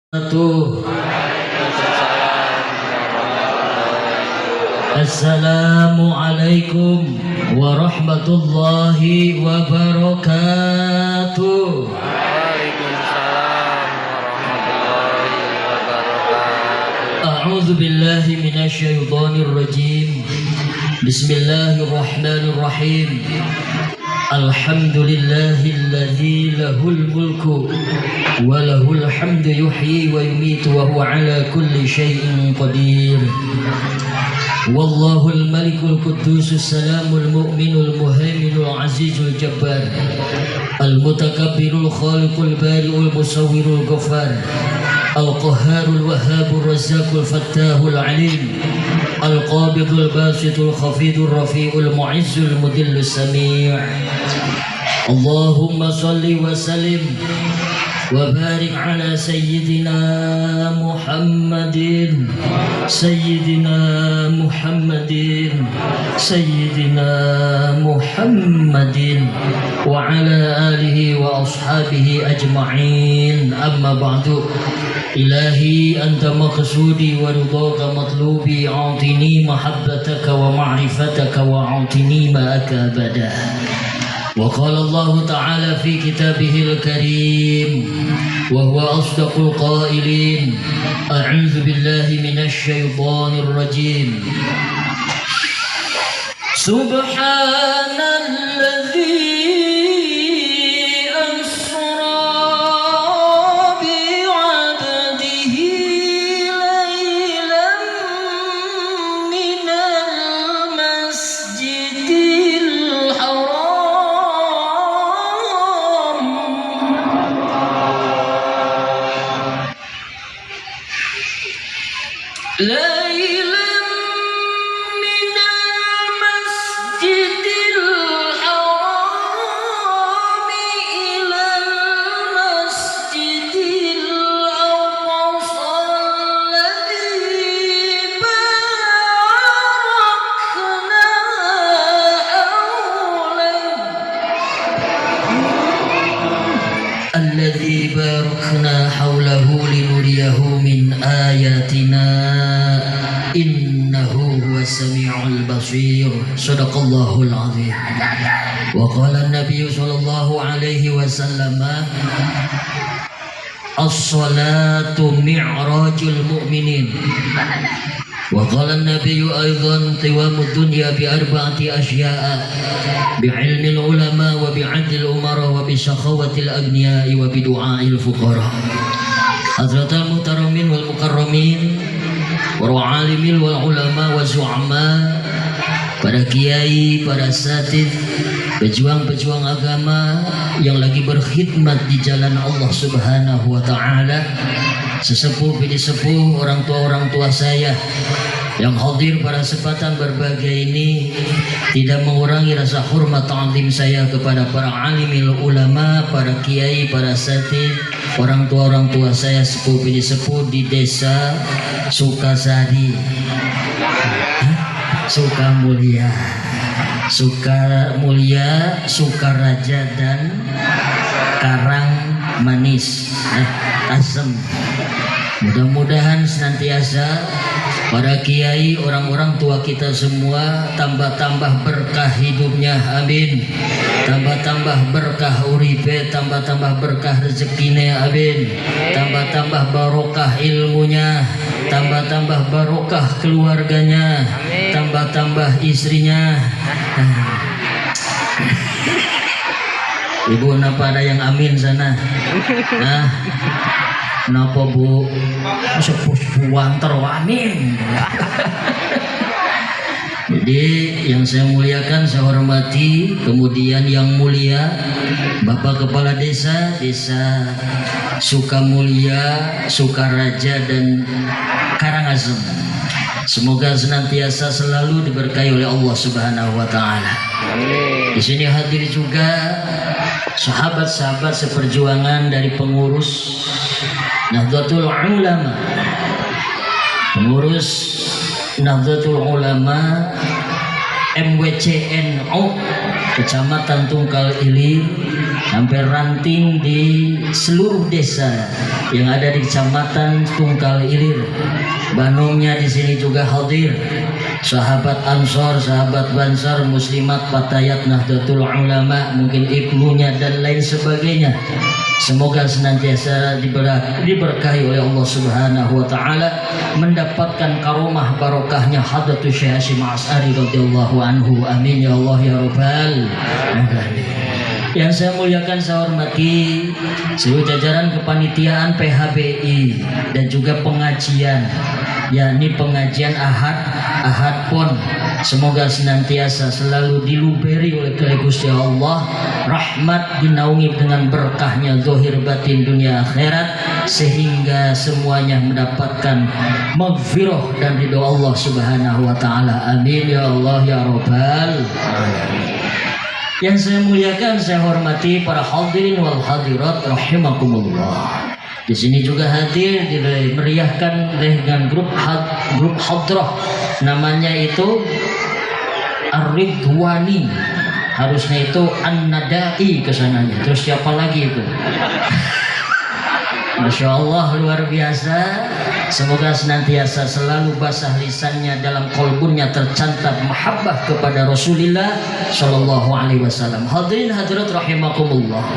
Assalamualaikum warahmatullahi wabarakatuh. Waalaikumsalam warahmatullahi wabarakatuh. A'udzu billahi minasyaitonir rajim. Bismillahirrahmanirrahim. Alhamdulillahilladzi lahul mulku wa lahul hamdu yuhyi wa yumiitu wa huwa ala kulli syai'in qadir. Wallahul malikul qudusus salamul mu'minul muhaiminul azizul jabbar al-mutakabbirul khaliqul bari'ul musawwirul ghaffar al-qahharul wahhabur razzaqul fattahul alim al-qabidul basitul khafidul rafi'ul mu'izzul mudillus sami' Allahumma salli wa sallim wa barik ala sayyidina Muhammadin sayyidina Muhammadin sayyidina Muhammadin wa ala alihi wa ashabihi ajma'in. Amma ba'du. Ilahi anta maqsudi wa ridaka matlubi, a'tini mahabbataka wa ma'rifataka wa a'tini ma'aka abada. وقال الله تعالى في كتابه الكريم وهو أصدق القائلين أعوذ بالله من الشيطان الرجيم سبحان الذي الذي باركنا حوله لنريه من آياتنا إنه هو السميع البصير. صدق الله العظيم. وقال النبي صلى الله عليه وسلم الصلاة معراج المؤمنين. وقال النبي أيضا قوام الدنيا بأربعة أشياء: بعلم العلماء وبعدل الأمراء وبسخاوة الأغنياء وبدعاء الفقراء. حضرات المحترمين والمكرمين والعالمين والعلماء والزعماء, para kiai, para satid, pejuang-pejuang agama yang lagi berkhidmat di jalan Allah Subhanahu wa taala, sesepuh bini sepuh, orang tua saya yang hadir pada kesempatan berbahagia ini, tidak mengurangi rasa hormat ta'zim saya kepada para alimil ulama, para kiai, para satid, orang tua saya, sepuh bini sepuh di desa Sukasari, Sukamulya, Sukaraja dan Karang Manis, Asem. Mudah-mudahan senantiasa para kiai, orang-orang tua kita semua tambah-tambah berkah hidupnya, amin. Tambah-tambah berkah uripe, tambah-tambah berkah rezekine, amin. Tambah-tambah barokah ilmunya, tambah-tambah barokah keluarganya, tambah-tambah istrinya. Ibu, napa ada yang amin sana? Nah, kenapa bu? Sepuh-sepuhan terwamin. Jadi yang saya muliakan, saya hormati, kemudian yang mulia Bapak Kepala Desa Sukamulya, Sukaraja dan Karangasem. Semoga senantiasa selalu diberkahi oleh Allah Subhanahu wa taala. Di sini hadir juga sahabat-sahabat seperjuangan dari pengurus Nahdlatul Ulama, pengurus Nahdlatul Ulama MWCNO Kecamatan Tungkal Ilir, sampai ranting di seluruh desa yang ada di Kecamatan Tungkal Ilir. Banomnya di sini juga hadir. Sahabat Ansor, sahabat Bansar, muslimat, Fatayat Nahdlatul Ulama, mungkin ibunya dan lain sebagainya. Semoga senantiasa diberkahi oleh Allah Subhanahu wa taala, mendapatkan karomah barokahnya Hadratus Syekh Hasyim Asy'ari radhiyallahu anhu. Amin ya Allah ya rabbal alamin. Yang saya muliakan, saya hormati seluruh jajaran kepanitiaan PHBI dan juga pengajian, yakni pengajian Ahad Pon. Semoga senantiasa selalu diluberi oleh Gusti Allah, rahmat dinaungi dengan berkahnya zahir batin dunia akhirat, sehingga semuanya mendapatkan maghfirah dan ridho Allah Subhanahu wa taala. Amin ya Allah ya rabbal alamin. Yang saya muliakan, saya hormati para hadirin wal hadirat rahimakumullah. Di sini juga hadir dimeriahkan dengan grup hadrah, namanya itu Ar-Ridwani, harusnya itu An-Nadai kesananya. Terus siapa lagi itu? Masya Allah, luar biasa. Semoga senantiasa selalu basah lisannya, dalam kolbunnya tercantat mahabbah kepada Rasulullah Shallallahu Alaihi Wasallam. Hadirin hadirat rahimakumullah,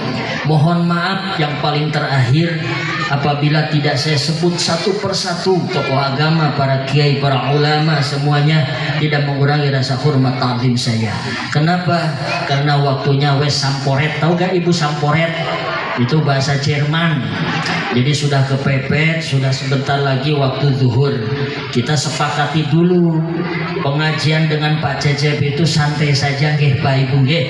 mohon maaf yang paling terakhir apabila tidak saya sebut satu persatu tokoh agama, para kiai, para ulama, semuanya tidak mengurangi rasa hormat ta'zim saya. Kenapa? Karena waktunya wes samporet. Tahu gak ibu samporet? Itu bahasa Jerman. Jadi sudah kepepet, sudah sebentar lagi waktu zuhur. Kita sepakati dulu pengajian dengan Pak Cecep itu santai saja, nggih Pak Ibu, nggih.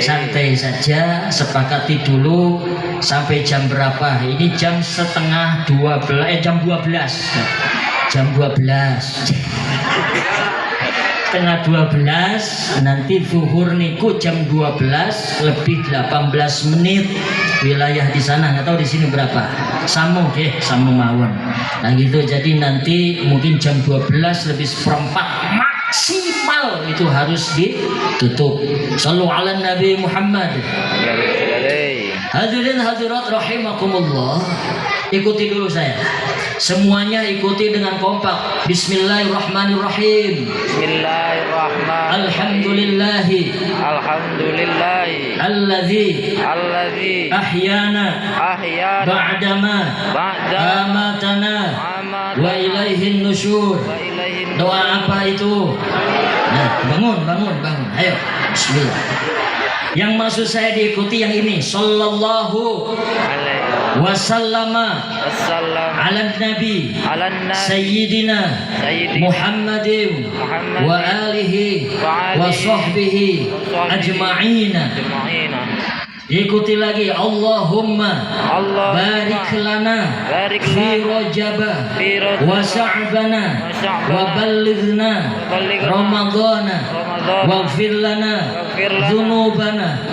Santai saja, sepakati dulu sampai jam berapa? Ini jam setengah 12, jam 12. Jam 12. Setengah 12, nanti zuhur niku jam 12 lebih 18 menit. Wilayah di sana nggak tahu di sini berapa. Sama sama mawon. Nah gitu, jadi nanti mungkin jam 12 lebih seperempat maksimal itu harus ditutup. Shallu ala Nabi Muhammad. Hadirin hadirat rahimakumullah, ikuti dulu saya. Semuanya ikuti dengan kompak. Bismillahirrahmanirrahim. Bismillahirrahmanirrahim. Alhamdulillahi. Alhamdulillahi. Alladzi ahyana ba'dama amatana wa ilaihin nusyur. Doa apa itu? Nah, bangun. Ayo, bismillah. Yang maksud saya diikuti yang ini. Sallallahu wasallama ala nabi sayyidina Muhammadin wa alihi wa sahbihi ajma'ina. Ikuti lagi. Allahumma barik lana fi rajaba wa sa'bana wa ballighna ramadana waghfir lana dzunubana.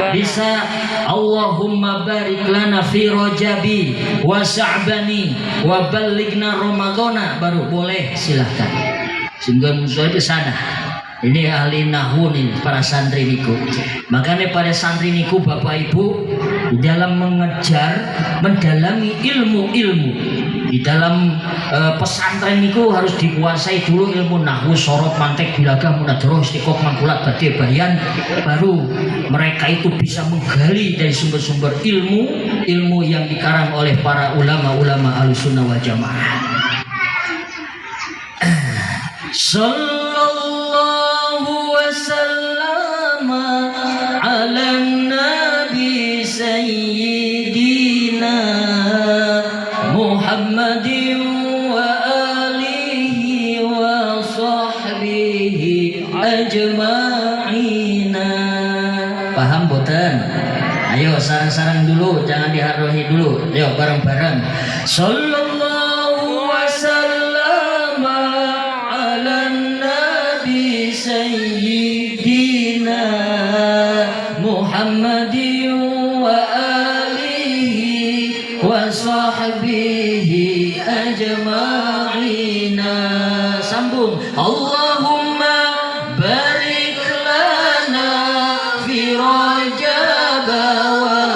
Bisa Allahumma barik lana fi rajabi wa sa'bani wa ballighna ramadana, baru boleh, silahkan. Sehingga musuh itu sana. Ini ahli nahwu nih, para santri niku. Makanya pada santri niku Bapak Ibu, di dalam mengejar mendalami ilmu-ilmu di dalam pesantren niku harus dikuasai dulu ilmu nahwu, sorot, mantek, bilagah, munadharah, istiqoq, mangkulat, badi, bayan. Baru mereka itu bisa menggali dari sumber-sumber ilmu yang dikarang oleh para ulama-ulama Ahlussunnah wal Jamaah. Sallallahu wasallam ala nabi sayyidina Muhammadin wa alihi wa sahbihi ajma'ina. Paham boten? Ayo sarang-sarang dulu, jangan diharohi dulu. Ayo bareng-bareng. Sallallahu wasallam ala nabi sayyidina Muhammadin wa alihi wa sahbihi ajma'ina. Sambung. Allahumma barik lana fi rajab wa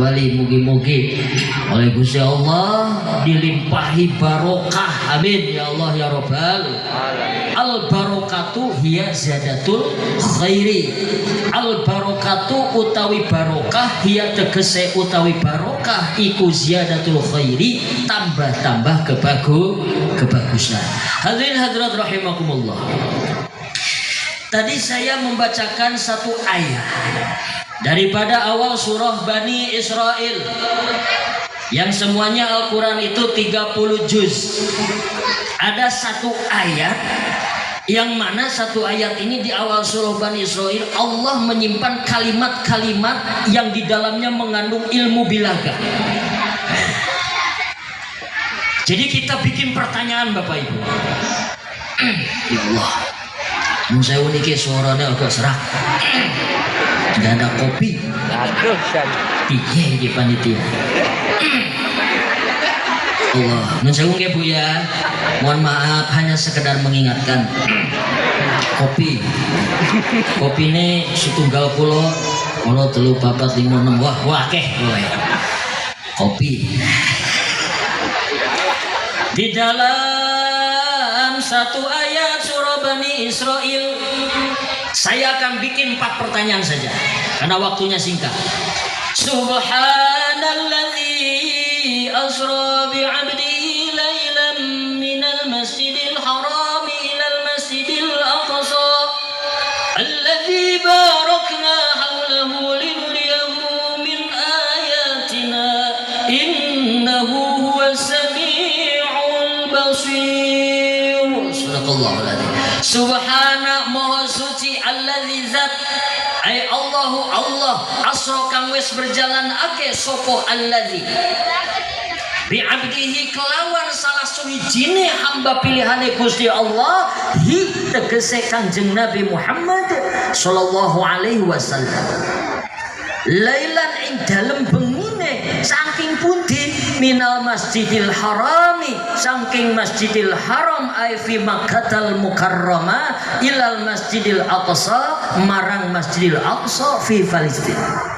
kembali mugi-mugi oleh Gusti Allah dilimpahi barokah. Amin ya Allah ya Rabbal alamin. Al barokatu hiya zadatul khairi. Al barokatu utawi barokah hiya tegese utawi barokah iku ziyadatul khairi, tambah-tambah kebagusan. Hadirin hadirat rahimakumullah. Tadi saya membacakan satu ayat daripada awal surah Bani Israel yang semuanya Al-Quran itu 30 juz. Ada satu ayat yang mana satu ayat ini di awal surah Bani Israel Allah menyimpan kalimat-kalimat yang di dalamnya mengandung ilmu bilaga. Jadi kita bikin pertanyaan Bapak Ibu. Ya Allah, saya uniki suaranya agak serak. Tidak ada kopi. Aduh, Iya di panitia. Allah, nun sewu nggih Bu ya. Mohon maaf, hanya sekedar mengingatkan. Kopi ini setunggal pulo 3, 4, 5, 6. Wah keh. Kopi. Di dalam satu ayat surah Bani Israel saya akan bikin 4 pertanyaan saja karena waktunya singkat. Subhanalladzi asra bi'abdihi lailan minal masjidil haram ilal masjidil aqsa alladzi barakna hawlahu linuriyahu min ayatina innahu huwas sami'ul basir. Subhanallah. Subhana maha suci alladzi zat ay Allahu Allah asra kang wis berjalan ake sapa alladzi bi abdihi kelawan salah suwijine hamba pilihane Gusti Allah hi tegese Kanjeng Nabi Muhammad sallallahu alaihi wasallam lailan ing dalem bengine saking pundi minal masjidil harami saking masjidil haram ay fi Makkatal Mukarramah ilal masjidil aqsa marang masjidil aqsa fi Palestina.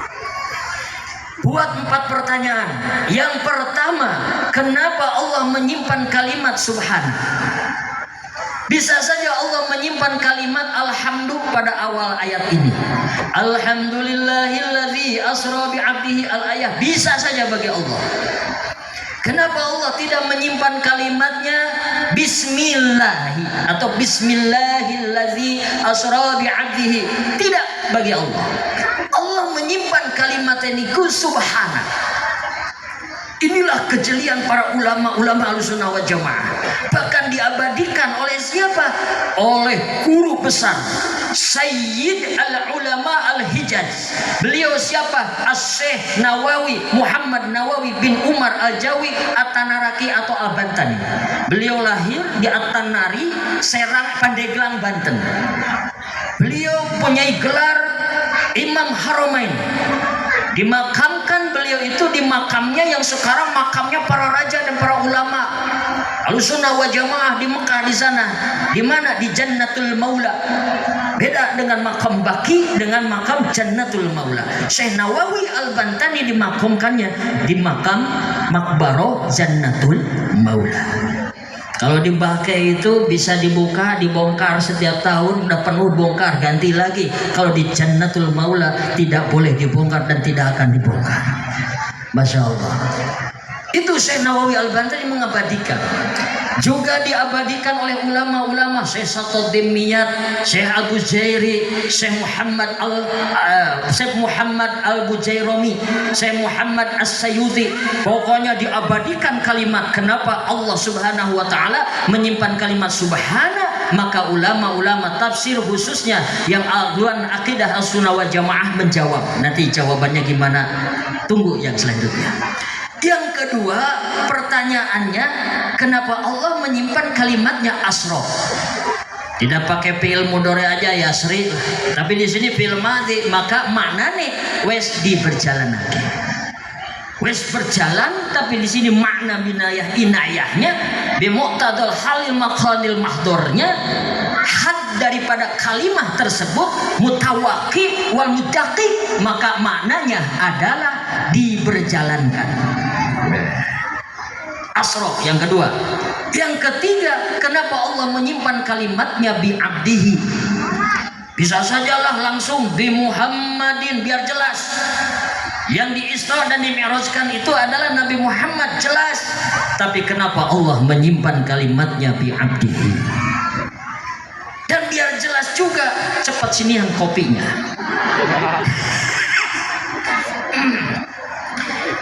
Buat 4 pertanyaan. Yang pertama, kenapa Allah menyimpan kalimat subhan? Bisa saja Allah menyimpan kalimat alhamdu pada awal ayat ini. Alhamdulillahilladzi asra bi'abdihi al-ayah. Bisa saja bagi Allah. Kenapa Allah tidak menyimpan kalimatnya bismillahi atau bismillahilladzi asra bi'abdihi? Tidak bagi Allah. Allah menyimpan kalimat ini subhana. Inilah kejelian para ulama-ulama Ahlussunnah wal Jamaah. Bahkan diabadikan oleh siapa? Oleh guru besar Sayyid al-Ulama al-Hijaz. Beliau siapa? As-Syekh Nawawi Muhammad Nawawi bin Umar al-Jawi At-Tanaraki atau Al-Bantani. Beliau lahir di At-Tanari, Serang, Pandeglang, Banten. Beliau punya gelar Imam Haramain. Dimakamkan beliau itu di makamnya yang sekarang makamnya para raja dan para ulama Ahlussunnah wal Jamaah di Mekah di sana. Di mana? Di Jannatul Maula. Beda dengan makam Baki dengan makam Jannatul Maula. Syekh Nawawi Al-Bantani dimakamkannya di makam Makbaro Jannatul Maula. Kalau di Baki itu bisa dibuka, dibongkar setiap tahun, udah penuh bongkar, ganti lagi. Kalau di Jannatul Maula tidak boleh dibongkar dan tidak akan dibongkar. Masya Allah. Itu Syekh Nawawi Al-Bantani mengabadikan. Juga diabadikan oleh ulama-ulama Syekh Satuddin Miyat, Syekh Abu Jairi, Syekh Muhammad Al-Bujairami, Syekh Muhammad As-Sayyuti. Pokoknya diabadikan kalimat. Kenapa Allah Subhanahu wa taala menyimpan kalimat subhana? Maka ulama-ulama tafsir khususnya yang aluan akidah Ahlussunnah wal Jamaah menjawab. Nanti jawabannya gimana? Tunggu yang selanjutnya. Yang kedua, pertanyaannya, kenapa Allah menyimpan kalimatnya asro? Tidak pakai fi'il mudhari aja ya sri, tapi di sini fi'il madhi, maka maknanya wes di perjalanan. Wes berjalan, tapi di sini makna binayah inayahnya bimuqtadal halil maqanil mahdornya had daripada kalimat tersebut mutawaqi wal mudaqi, maka maknanya adalah diberjalankan. Asra yang kedua. Yang ketiga, kenapa Allah menyimpan kalimatnya bi abdihi? Bisa sajalah langsung bi Muhammadin biar jelas. Yang di Isra dan di Mi'rajkan itu adalah Nabi Muhammad, jelas. Tapi kenapa Allah menyimpan kalimatnya bi abdihi? Dan biar jelas juga, cepat sini yang kopinya.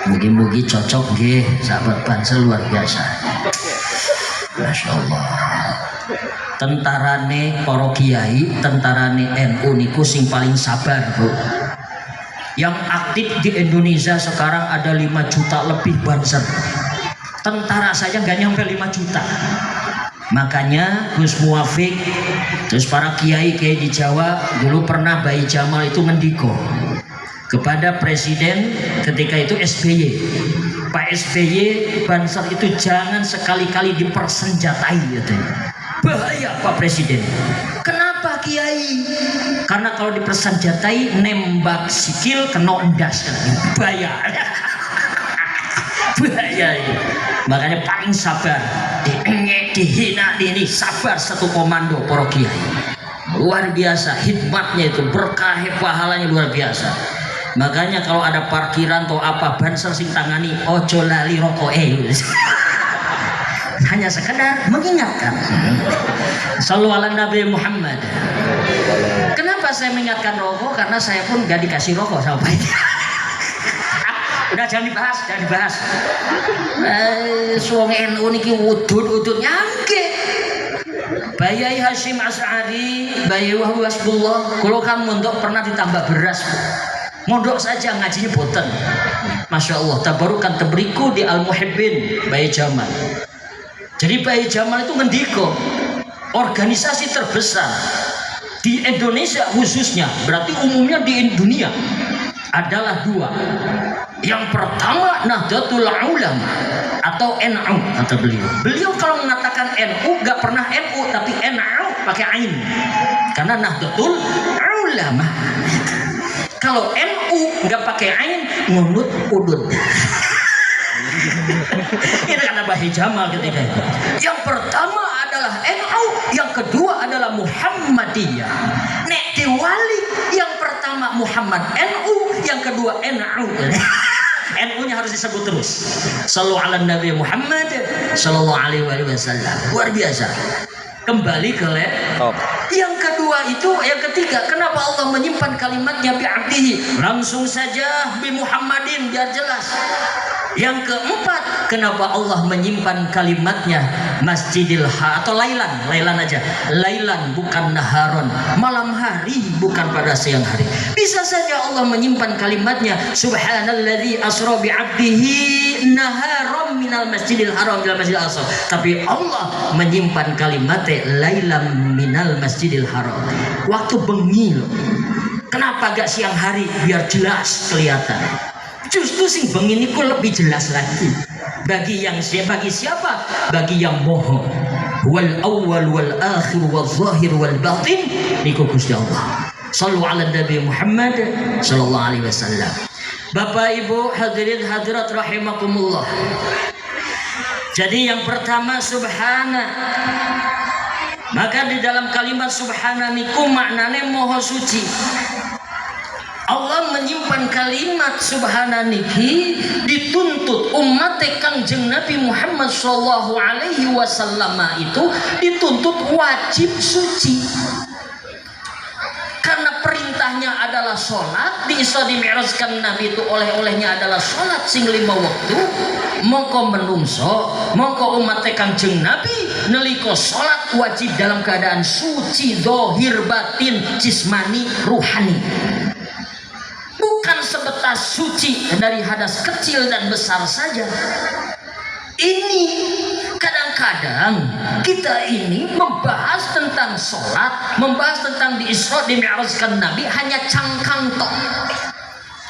Mugi-mugi cocok nggih, sahabat Banser luar biasa. Masya Allah. Tentarane para kiai, tentarane NU niku sing paling sabar, Bu. Yang aktif di Indonesia sekarang ada 5 juta lebih Banser. Tentara saja nggak nyampe 5 juta. Makanya Gus Muwafiq, terus para kiai di Jawa dulu pernah Bayi Jamal itu mendiko kepada presiden ketika itu SBY. Pak SBY, Banser itu jangan sekali-kali dipersenjatai katanya. Bahaya Pak Presiden. Kenapa Kiai? Karena kalau dipersenjatai nembak sikil kena endas katanya. Bahaya. Bahaya itu. Makanya paling sabar, diengek, dihina, ini sabar satu komando para kiai. Luar biasa hikmatnya itu, berkah pahalanya luar biasa. Makanya kalau ada parkiran atau apa Banser sing tangani ojo lali rokok hanya sekedar mengingatkan. Shallu ala Nabi Muhammad. Kenapa saya mengingatkan rokok? Karena saya pun gak dikasih rokok sama Pak. Udah jangan dibahas. Suwong NU niki wudud nyangke. Bayai Hashim Asy'ari, Bayai Wahbi Hasbullah, kalau kan mondok pernah ditambah beras. Mondok saja ngajinya boten. Masya Allah, tabarukan tebriku di Al-Muhibbin Bayi Jamal. Jadi Bayi Jamal itu ngendiko, organisasi terbesar di Indonesia khususnya, berarti umumnya di dunia adalah 2. Yang pertama Nahdlatul Ulama atau NU kata beliau. Beliau kalau mengatakan NU gak pernah NU tapi NU pakai ain. Karena Nahdlatul Ulama. Kalau NU nggak pakai ain, ngunut udut. Itu kata Bayi Jamal ketika itu. Yang pertama adalah NU, yang kedua adalah Muhammadiyah. Nek diwali, yang pertama Muhammad NU, yang kedua NU. NU-nya harus disebut terus. Shallu ala Nabi Muhammad sallallahu alaihi wasallam. Luar biasa. Kembali ke laptop. Yang kedua itu, yang ketiga, kenapa Allah menyimpan kalimatnya bi abdihi? Langsung saja bi Muhammadin biar jelas. Yang keempat, kenapa Allah menyimpan kalimatnya Masjidil atau Lailan aja. Lailan bukan naharon, malam hari bukan pada siang hari. Bisa saja Allah menyimpan kalimatnya Subhanalladzi asra bi abdihi naharon minal Masjidil Haram ila Masjidil Aqsa. Tapi Allah menyimpan kalimatnya Lailam minal Masjidil Haram. Waktu bengi loh. Kenapa gak siang hari biar jelas kelihatan? Justru sing bengi niku lebih jelas lagi. Bagi siapa? Bagi yang bohong. Wal awwal wal akhir wal zahir wal batin niku Gusti Allah. Shallu ala Nabi Muhammad sallallahu alaihi wasallam. Bapak Ibu hadirin hadirat rahimakumullah. Jadi yang pertama subhana. Maka di dalam kalimat subhana niku maknane moho suci. Allah menyimpan kalimat subhana niki dituntut umat Kangjeng Nabi Muhammad sallallahu alaihi wasallam itu dituntut wajib suci. Karena perintahnya adalah sholat, di Isra Mi'rajkan Nabi itu oleh-olehnya adalah sholat sing 5 waktu. Mongko menungso, mongko umat Kangjeng Nabi nalika sholat wajib dalam keadaan suci zahir batin jismani ruhani. Bukan sebatas suci dari hadas kecil dan besar saja. Ini kadang-kadang kita ini membahas tentang sholat, membahas tentang di Isra Mi'rajkan Nabi hanya cangkang tok.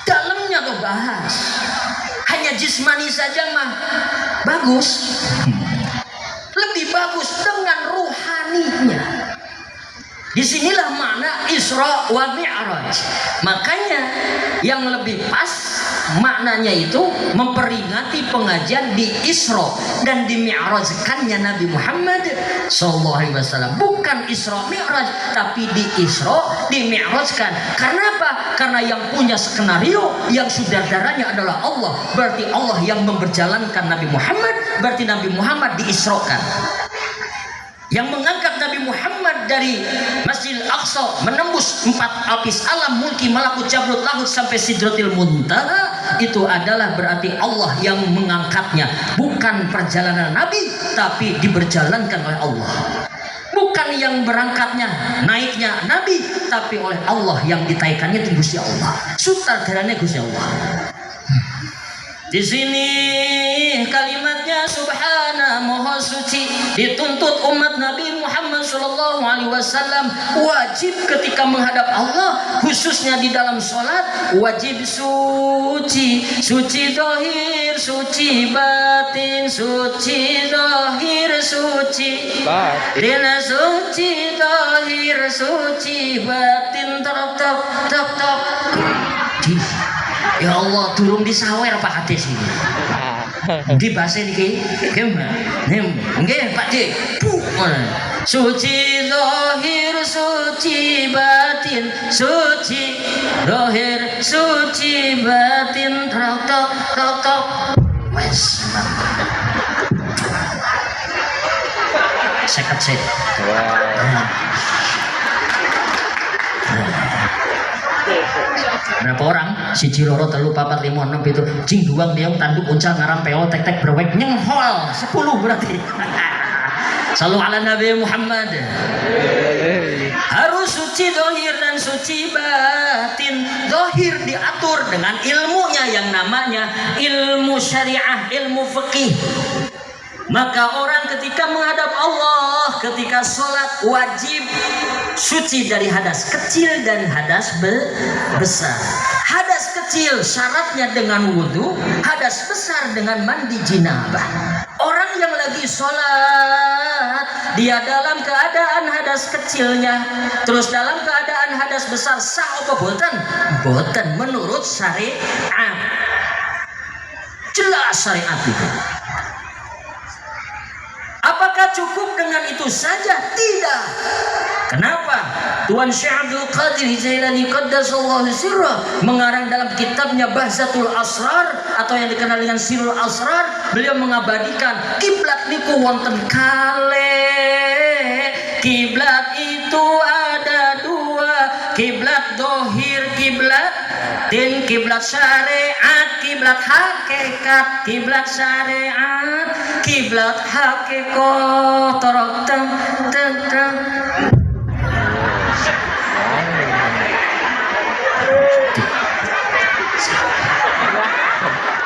Dalamnya tuh bahas. Hanya jismani saja mah bagus. Lebih bagus dengan ruhaninya. Disinilah makna Isra wa Mi'raj. Makanya yang lebih pas maknanya itu memperingati pengajian di Isra dan di Mi'rajkannya Nabi Muhammad sallallahu alaihi wasallam. Bukan Isra Mi'raj, tapi di Isra, di Mi'rajkan. Karena apa? Karena yang punya skenario, yang sutradaranya adalah Allah. Berarti Allah yang memberjalankan Nabi Muhammad, berarti Nabi Muhammad diisrokan. Yang mengangkat Nabi Muhammad dari Masjidil Aqsa menembus 4 lapis alam, mulki, malakut, jabrut, lahut sampai Sidratil Muntaha, itu adalah berarti Allah yang mengangkatnya. Bukan perjalanan Nabi, tapi diberjalankan oleh Allah. Bukan yang berangkatnya, naiknya Nabi, tapi oleh Allah yang ditaikannya itu Gusti Allah. Sutradaranya Gusti Allah. Di sini kalimatnya subhana, maha suci, dituntut umat Nabi Muhammad sallallahu alaihi wasallam wajib ketika menghadap Allah, khususnya di dalam sholat, wajib suci, suci zahir, suci batin, suci zahir, suci batin, suci zahir, suci batin, tok. Ya Allah, turun di sawer Pak Kades ini. Di bahasa ini gimana? Nggih Pak D. Suci zahir, suci batin, suci zahir, suci batin, tok. Wes. Seket set. Berapa orang? Siji loro telu papat lima enam itu jing duang diam tanduk uncal ngaram peo tek berwek nyenghol 10 berarti. Sallu ala Nabi Muhammad. Harus suci dohir dan suci batin. Dohir diatur dengan ilmunya yang namanya ilmu syariah, ilmu fikih. Maka orang ketika menghadap Allah, ketika sholat wajib suci dari hadas kecil dan hadas besar. Hadas kecil syaratnya dengan wudhu, hadas besar dengan mandi jinabah. Orang yang lagi sholat, dia dalam keadaan hadas kecilnya, terus dalam keadaan hadas besar, sah apa boten? Boten menurut syariat. Jelas syariat itu. Apakah cukup dengan itu saja? Tidak. Kenapa? Tuan Syekh Abdul Qadir Jailani Qaddasallahu sirrah mengarang dalam kitabnya Bahsatul Asrar atau yang dikenal dengan Sirrul Asrar, beliau mengabadikan kiblat niku wonten kale. Kiblat itu ada 2, kiblat dohir, kiblat din, kiblat syariat, kiblat hakikat, kiblat syariat, kiblat hakikat.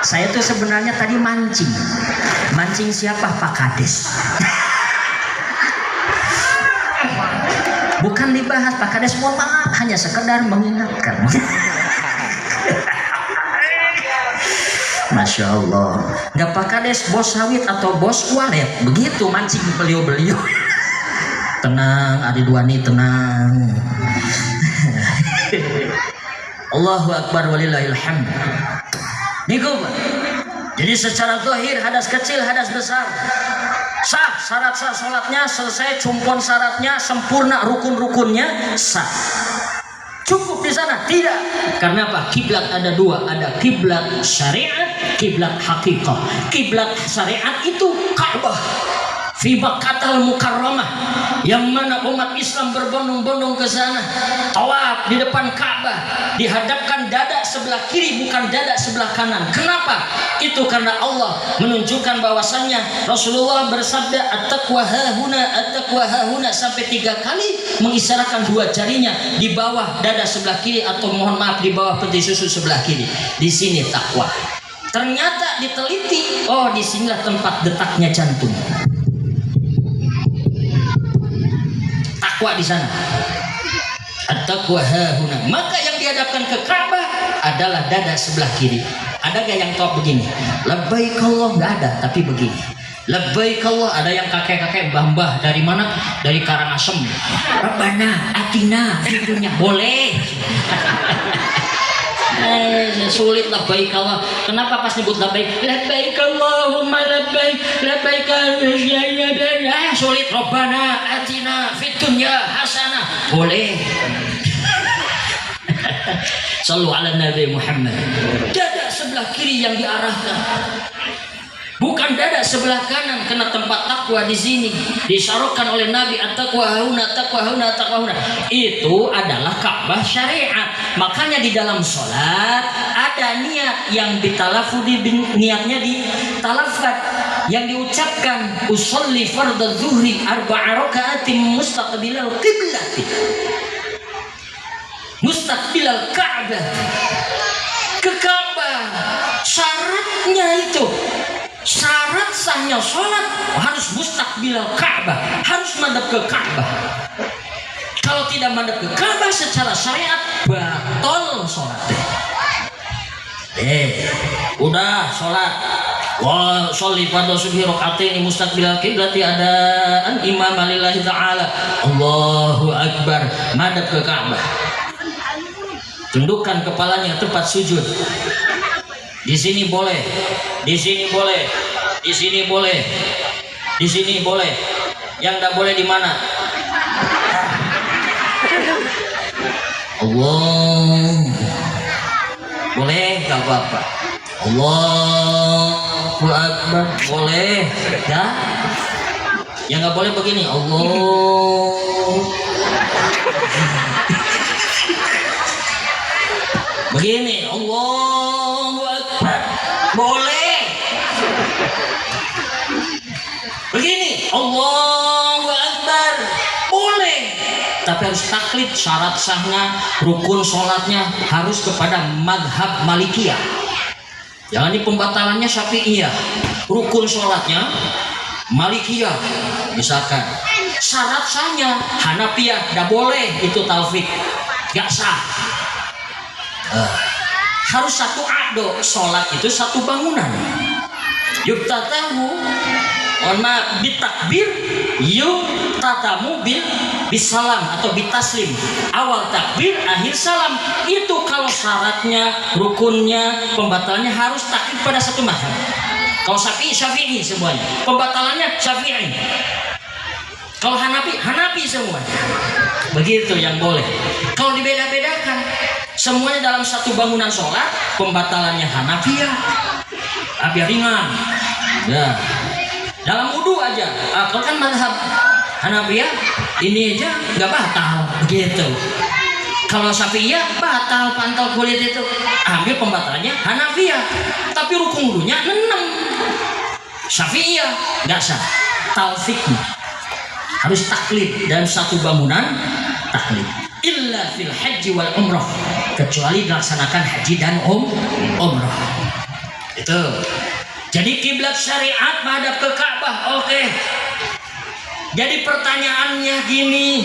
Saya tuh sebenarnya tadi mancing siapa? Pak Kades. Bukan dibahas Pak Kades, mohon maaf, hanya sekedar mengingatkan. Masya Allah. Nggak Pak Kades bos sawit atau bos walet, begitu mancing beliau. Tenang, Adi Duani, tenang. Allahu Akbar walillahil hamd. Niku, jadi secara zahir hadas kecil, hadas besar sah, syarat sah sholatnya selesai, cumpon syaratnya sempurna, rukun-rukunnya sah. Cukup di sana? Tidak. Karena apa? Kiblat ada 2, ada kiblat syariat, kiblat hakikah. Kiblat syariat itu Ka'bah fi Makkahul Mukarramah, yang mana umat Islam berbondong-bondong ke sana, tawaf di depan Ka'bah, dihadapkan dada sebelah kiri bukan dada sebelah kanan. Kenapa? Itu karena Allah menunjukkan bahwasannya Rasulullah bersabda at-taqwa hahuna sampai 3 kali, mengisyaratkan 2 jarinya di bawah dada sebelah kiri, atau mohon maaf di bawah peti susu sebelah kiri. Di sini takwa. Ternyata diteliti, oh disinilah tempat detaknya jantung. Takwa di sana. At-taqwa hahuna. Maka yang dihadapkan ke Ka'bah adalah dada sebelah kiri. Ada gak yang tahu begini? Labbaik Allah? Nggak ada, tapi begini. Labbaik Allah, ada yang kakek-kakek mbah-mbah dari mana? Dari Karangasem. Rabbana atina fitunya boleh. Sulit labbaik Allah. Kenapa pas nyebut labbaik? Labbaik Allahumma labbaik, labbaik ya sulit. Rabbana atina fitunya hasanah boleh. Sallu ala Nabi Muhammad. Dada sebelah kiri yang diarahkan, bukan dada sebelah kanan, karena tempat takwa di sini disyaratkan oleh Nabi at-taqwa hauna, taqwa hauna, taqwa hauna. Itu adalah Ka'bah syariat. Makanya di dalam sholat ada niat yang ditalafudi, niatnya ditalafat, yang diucapkan usolli fardhu zuhri arba'a raka'atin mustaqbilal qiblati, mustaqbilal Ka'bah, ke Ka'bah. Syaratnya itu, syarat sahnya sholat harus mustaqbilal Ka'bah, harus madhab ke Ka'bah. Kalau tidak madhab ke Ka'bah secara syariat batal sholatnya. Udah sholat, wa sholli fardhu subhi raka'atain mustaqbilal qiblati adaan imam lillahi ta'ala, Allahu akbar, madhab ke Ka'bah. Tundukkan kepalanya tempat sujud. Di sini boleh, di sini boleh, di sini boleh, di sini boleh. Yang tidak boleh di mana? Allah boleh, gak apa-apa. Allahu Akbar boleh, ya. Yang nggak boleh begini, Allah. Begini, Allahu Akbar boleh. Begini, Allahu Akbar boleh. Tapi harus taklid, syarat sahnya, rukun sholatnya harus kepada madhab Malikiyah. Jangan di pembatalannya Syafi'iyah, rukun sholatnya Malikiyah misalkan. Syarat sahnya Hanafiyah, tidak boleh, itu taufik, gak sah. Harus satu ado, sholat itu satu bangunan. Yuktatamu bitakbir, yuktatamu bisalam atau bitaslim. Awal takbir, akhir salam. Itu kalau syaratnya, rukunnya, pembatalannya harus taklid pada satu mazhab. Kalau Syafi'i semuanya, pembatalannya Syafi'i. Kalau Hanafi semuanya. Begitu yang boleh. Kalau dibeda-bedakan, semuanya dalam satu bangunan sholat, pembatalannya Hanafiyah, biar ringan. Ya. Dalam wudhu aja, kalau kan mazhab Hanafiyah ini aja nggak batal, begitu. Kalau Syafi'iyah batal pantal kulit itu, ambil pembatalannya Hanafiyah, tapi rukun wudhunya 6. Syafi'iyah nggak sah, taufiknya harus taklid dalam satu bangunan, taklid. Illa fil haji wal umrah, kecuali dilaksanakan haji dan umrah. Itu. Jadi kiblat syariat menghadap ke Ka'bah, oke. Jadi pertanyaannya gini,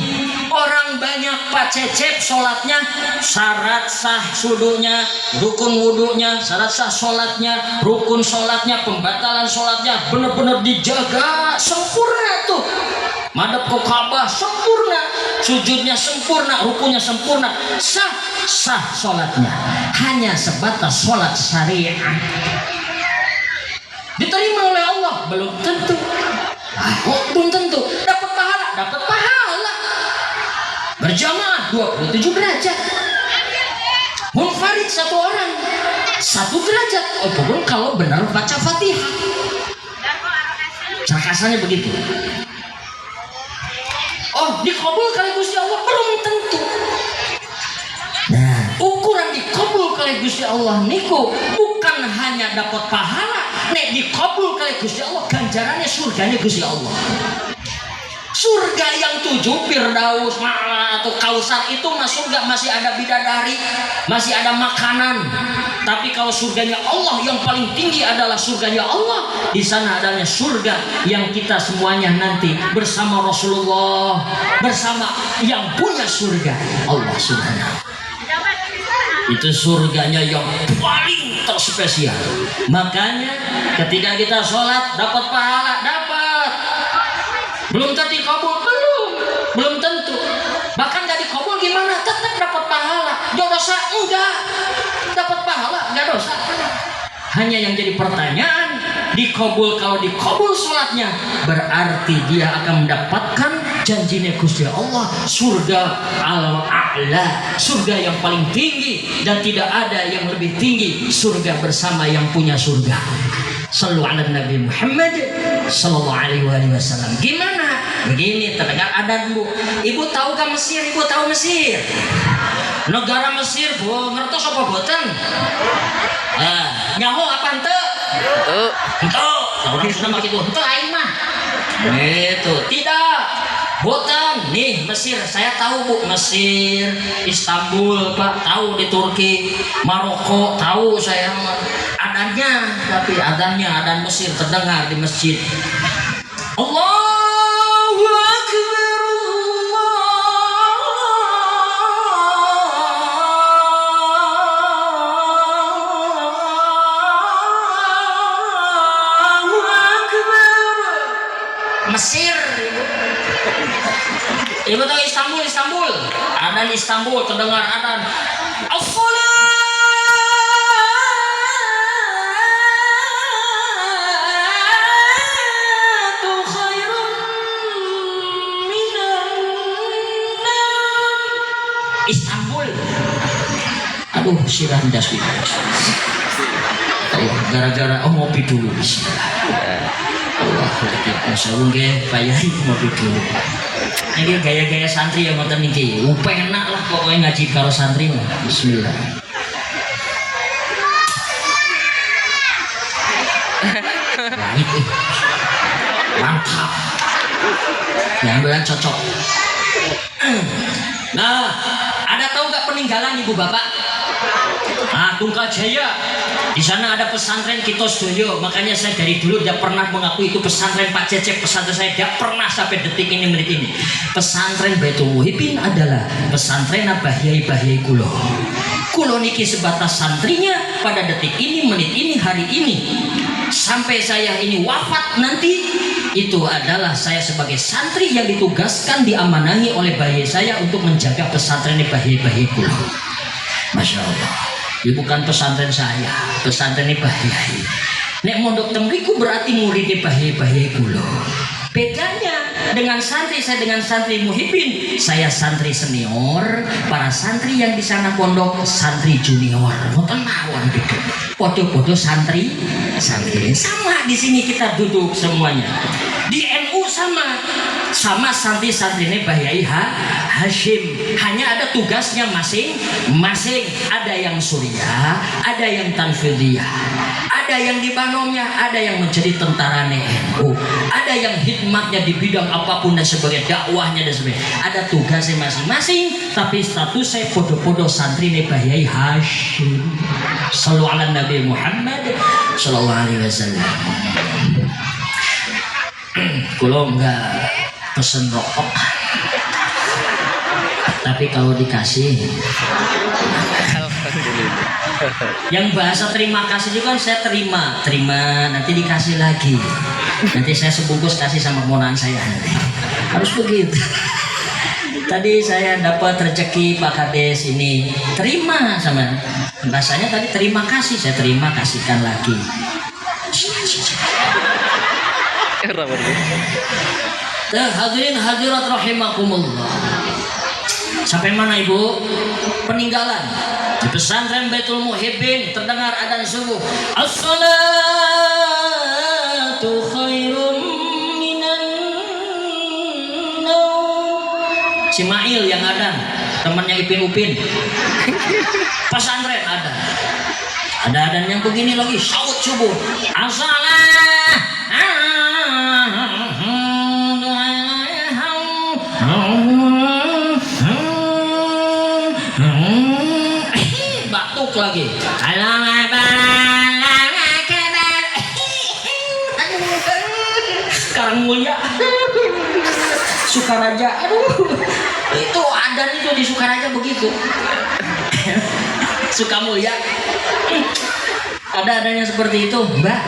orang banyak pacecep sholatnya, syarat sah sudunya, rukun wudunya, syarat sah sholatnya, rukun sholatnya, pembatalan sholatnya, benar-benar dijaga sempurna tuh. Madhab ke Ka'bah sempurna, sujudnya sempurna, rukunya sempurna, sah sholatnya. Hanya sebatas sholat syariat. Diterima oleh Allah? Belum tentu. Belum tentu. Dapat pahala. Berjamaah 27 derajat. Munfarid satu orang 1 derajat. Pun kalau benar baca Fatihah. Cakasannya begitu. Dikabul kali Gusti Allah? Belum tentu. Nah, ukuran dikabul kali Gusti Allah niku bukan hanya dapat pahala, nek dikabul kali Gusti Allah ganjarannya surganya Gusti Allah. Surga yang 7 Firdaus, Ma'la atau Kausar itu surga masih ada bidadari, masih ada makanan. Tapi kalau surganya Allah yang paling tinggi adalah surganya Allah. Di sana adanya surga yang kita semuanya nanti bersama Rasulullah, bersama yang punya surga, Allah Subhanahu. Itu surganya yang paling terspesial. Makanya ketika kita sholat dapat pahala, dapat. Belum tentu dikabul, belum tentu. Bahkan nggak dikabul gimana? Tetap dapat pahala. Dosa enggak, dapat pahala nggak dosa. Hanya yang jadi pertanyaan, dikabul, kalau dikabul sholatnya berarti dia akan mendapatkan janjinya Gusti Allah, surga al-a'la, surga yang paling tinggi, dan tidak ada yang lebih tinggi, surga bersama yang punya surga. Sallu ala Nabi Muhammad sallallahu alaihi wasallam. Gimana? Begini, terdengar adzan, Bu. Ibu tahu kan Mesir? Ibu tahu Mesir? Negara Mesir, Bu, ngertos apa boten? Nyaho apa ente? Ente. Orang sudah pakai itu. Ente aing mah. Itu tidak. Boten. Nih Mesir, saya tahu, Bu. Mesir, Istanbul, Pak, tahu di Turki, Maroko, tahu saya. Adannya, tapi adan Mesir terdengar di masjid. Allahu Akbar, Allahu Akbar. Mesir, Ibu tahu Istanbul. Adan Istanbul terdengar adan. Istanbul. Aduh, sirah das gitu. Gara-gara ngopi dulu. Allah lagi masawung ge payah ngopi dulu. Ini gaya-gaya santri yang ngoten niki. Enak lah pokoknya ngaji karo santri mah. Bismillah. Baik. Mantap. Yang bilang cocok. Nah, ada tahu nggak peninggalan ibu bapak? Tunggal Jaya. Di sana ada pesantren Kitos Doyo. Makanya saya dari dulu tidak pernah mengaku itu pesantren Pak Cecep. Pesantren saya tidak pernah sampai detik ini menit ini. Pesantren Baitul Muhibbin adalah pesantren Bahyai Kulo. Kulo niki sebatas santrinya pada detik ini, menit ini, hari ini. Sampai saya ini wafat nanti, itu adalah saya sebagai santri yang ditugaskan, diamanahi oleh bayi saya untuk menjaga pesantren Bahyai Kulo. Masya Allah. Ini bukan pesantren saya, pesantren Bahyai. Nek mondok temriku berarti murid Bahyai Kulo. Bedanya dengan santri, saya dengan santri Muhibbin, saya santri senior, para santri yang di sana pondok santri junior. Ngoten mawon gitu. Podo-podo santri sama di sini kita duduk semuanya. Di NU sama santri-santrinya Bahyai Hashim, hanya ada tugasnya masing-masing. Ada yang Suriah, ada yang Tanfidiyah, ada yang di Banomnya, ada yang menjadi tentara NU, ada yang hikmatnya di bidang apapun dan sebagainya, dakwahnya dan sebagainya. Ada tugasnya masing-masing, tapi status saya podo-podo santri Bahyai Hashim. Sallu ala Nabi Muhammad sallallahu alaihi wasallam. Kalau enggak pesen rokok, tapi kalau dikasih, yang bahasa terima kasih juga kan saya terima, nanti dikasih lagi, nanti saya sebungkus kasih sama kemonakan saya, harus begitu. Tadi saya dapat rezeki Pak Kades ini, terima sama bahasanya tadi terima kasih, saya terima kasihkan lagi. Hadirin hadirat rahimakumullah. Sampai mana ibu? Peninggalan di pesantren Baitul Muhibbin terdengar adzan subuh. As-salatu khairum minan naum. Simail yang adzan, temannya Upin. Pesantren ada adzan yang begini lagi, saut subuh. As-salat batuk lagi. Sekarang mulia Sukaraja, itu adan itu di Sukaraja begitu. Sukamulya. Ada adanya seperti itu, Mbak.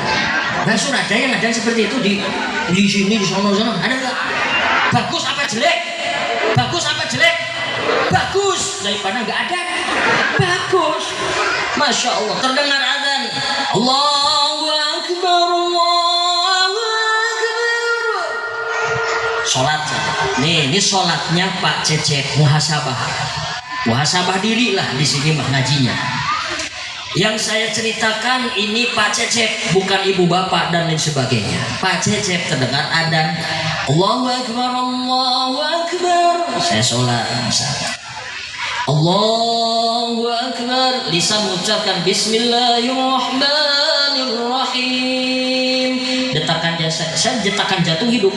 Mbak Sur, ada yang ada seperti itu di sini, di sono ada nggak? Bagus apa jelek? Bagus apa jelek? Bagus, daripada nggak ada. Bagus. Masya Allah, terdengar azan. Allahu Akbar, Allahu Akbar. Sholat. Ini sholatnya Pak Cecep, muhasabah diri lah di sini mah ngajinya. Yang saya ceritakan ini Pak Cecep, bukan ibu bapak dan lain sebagainya. Pak Cecep terdengar adzan, Allahu Akbar, Allahu Akbar. Saya sholat misalnya. Allahu Akbar, lisan mengucapkan Bismillahirrahmanirrahim. Detakan saya detakan jantung hidup.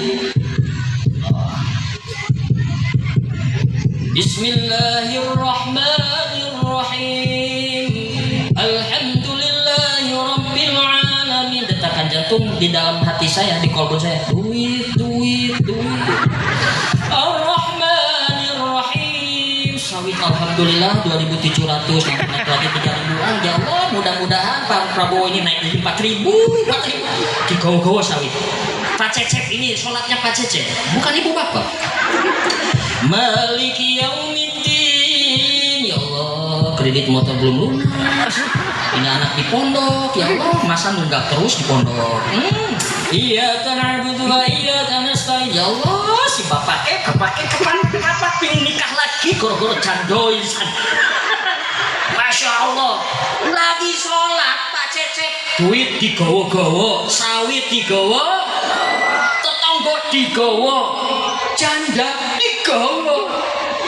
Bismillahirrahmanirrahim. Alhamdulillahi Rabbil Alamin. Detakan jantung di dalam hati saya, di kolbon saya. Duit. Ar-Rahmanirrahim. Sawit alhamdulillah 2.700 naik lagi 3.000. Ya Allah, mudah-mudahan Pak Prabowo ini naik jadi 4.000. Digawa-gawa sawit. Pak Cecep ini sholatnya Pak Cecep, bukan ibu bapak. Maliki yaumiddin. Ya Allah, kredit motor belum lunas. Ini anak di pondok, ya Allah, masa nunggak terus di pondok. Iyyaka na'budu wa iyyaka nasta'in. Ya Allah, si bapak kepake ping nikah lagi goro-goro candoy. Masya Allah, lagi sholat Pak Cecep, duit digawa-gawa, sawit digawa, tetangga digawa, janda digawa,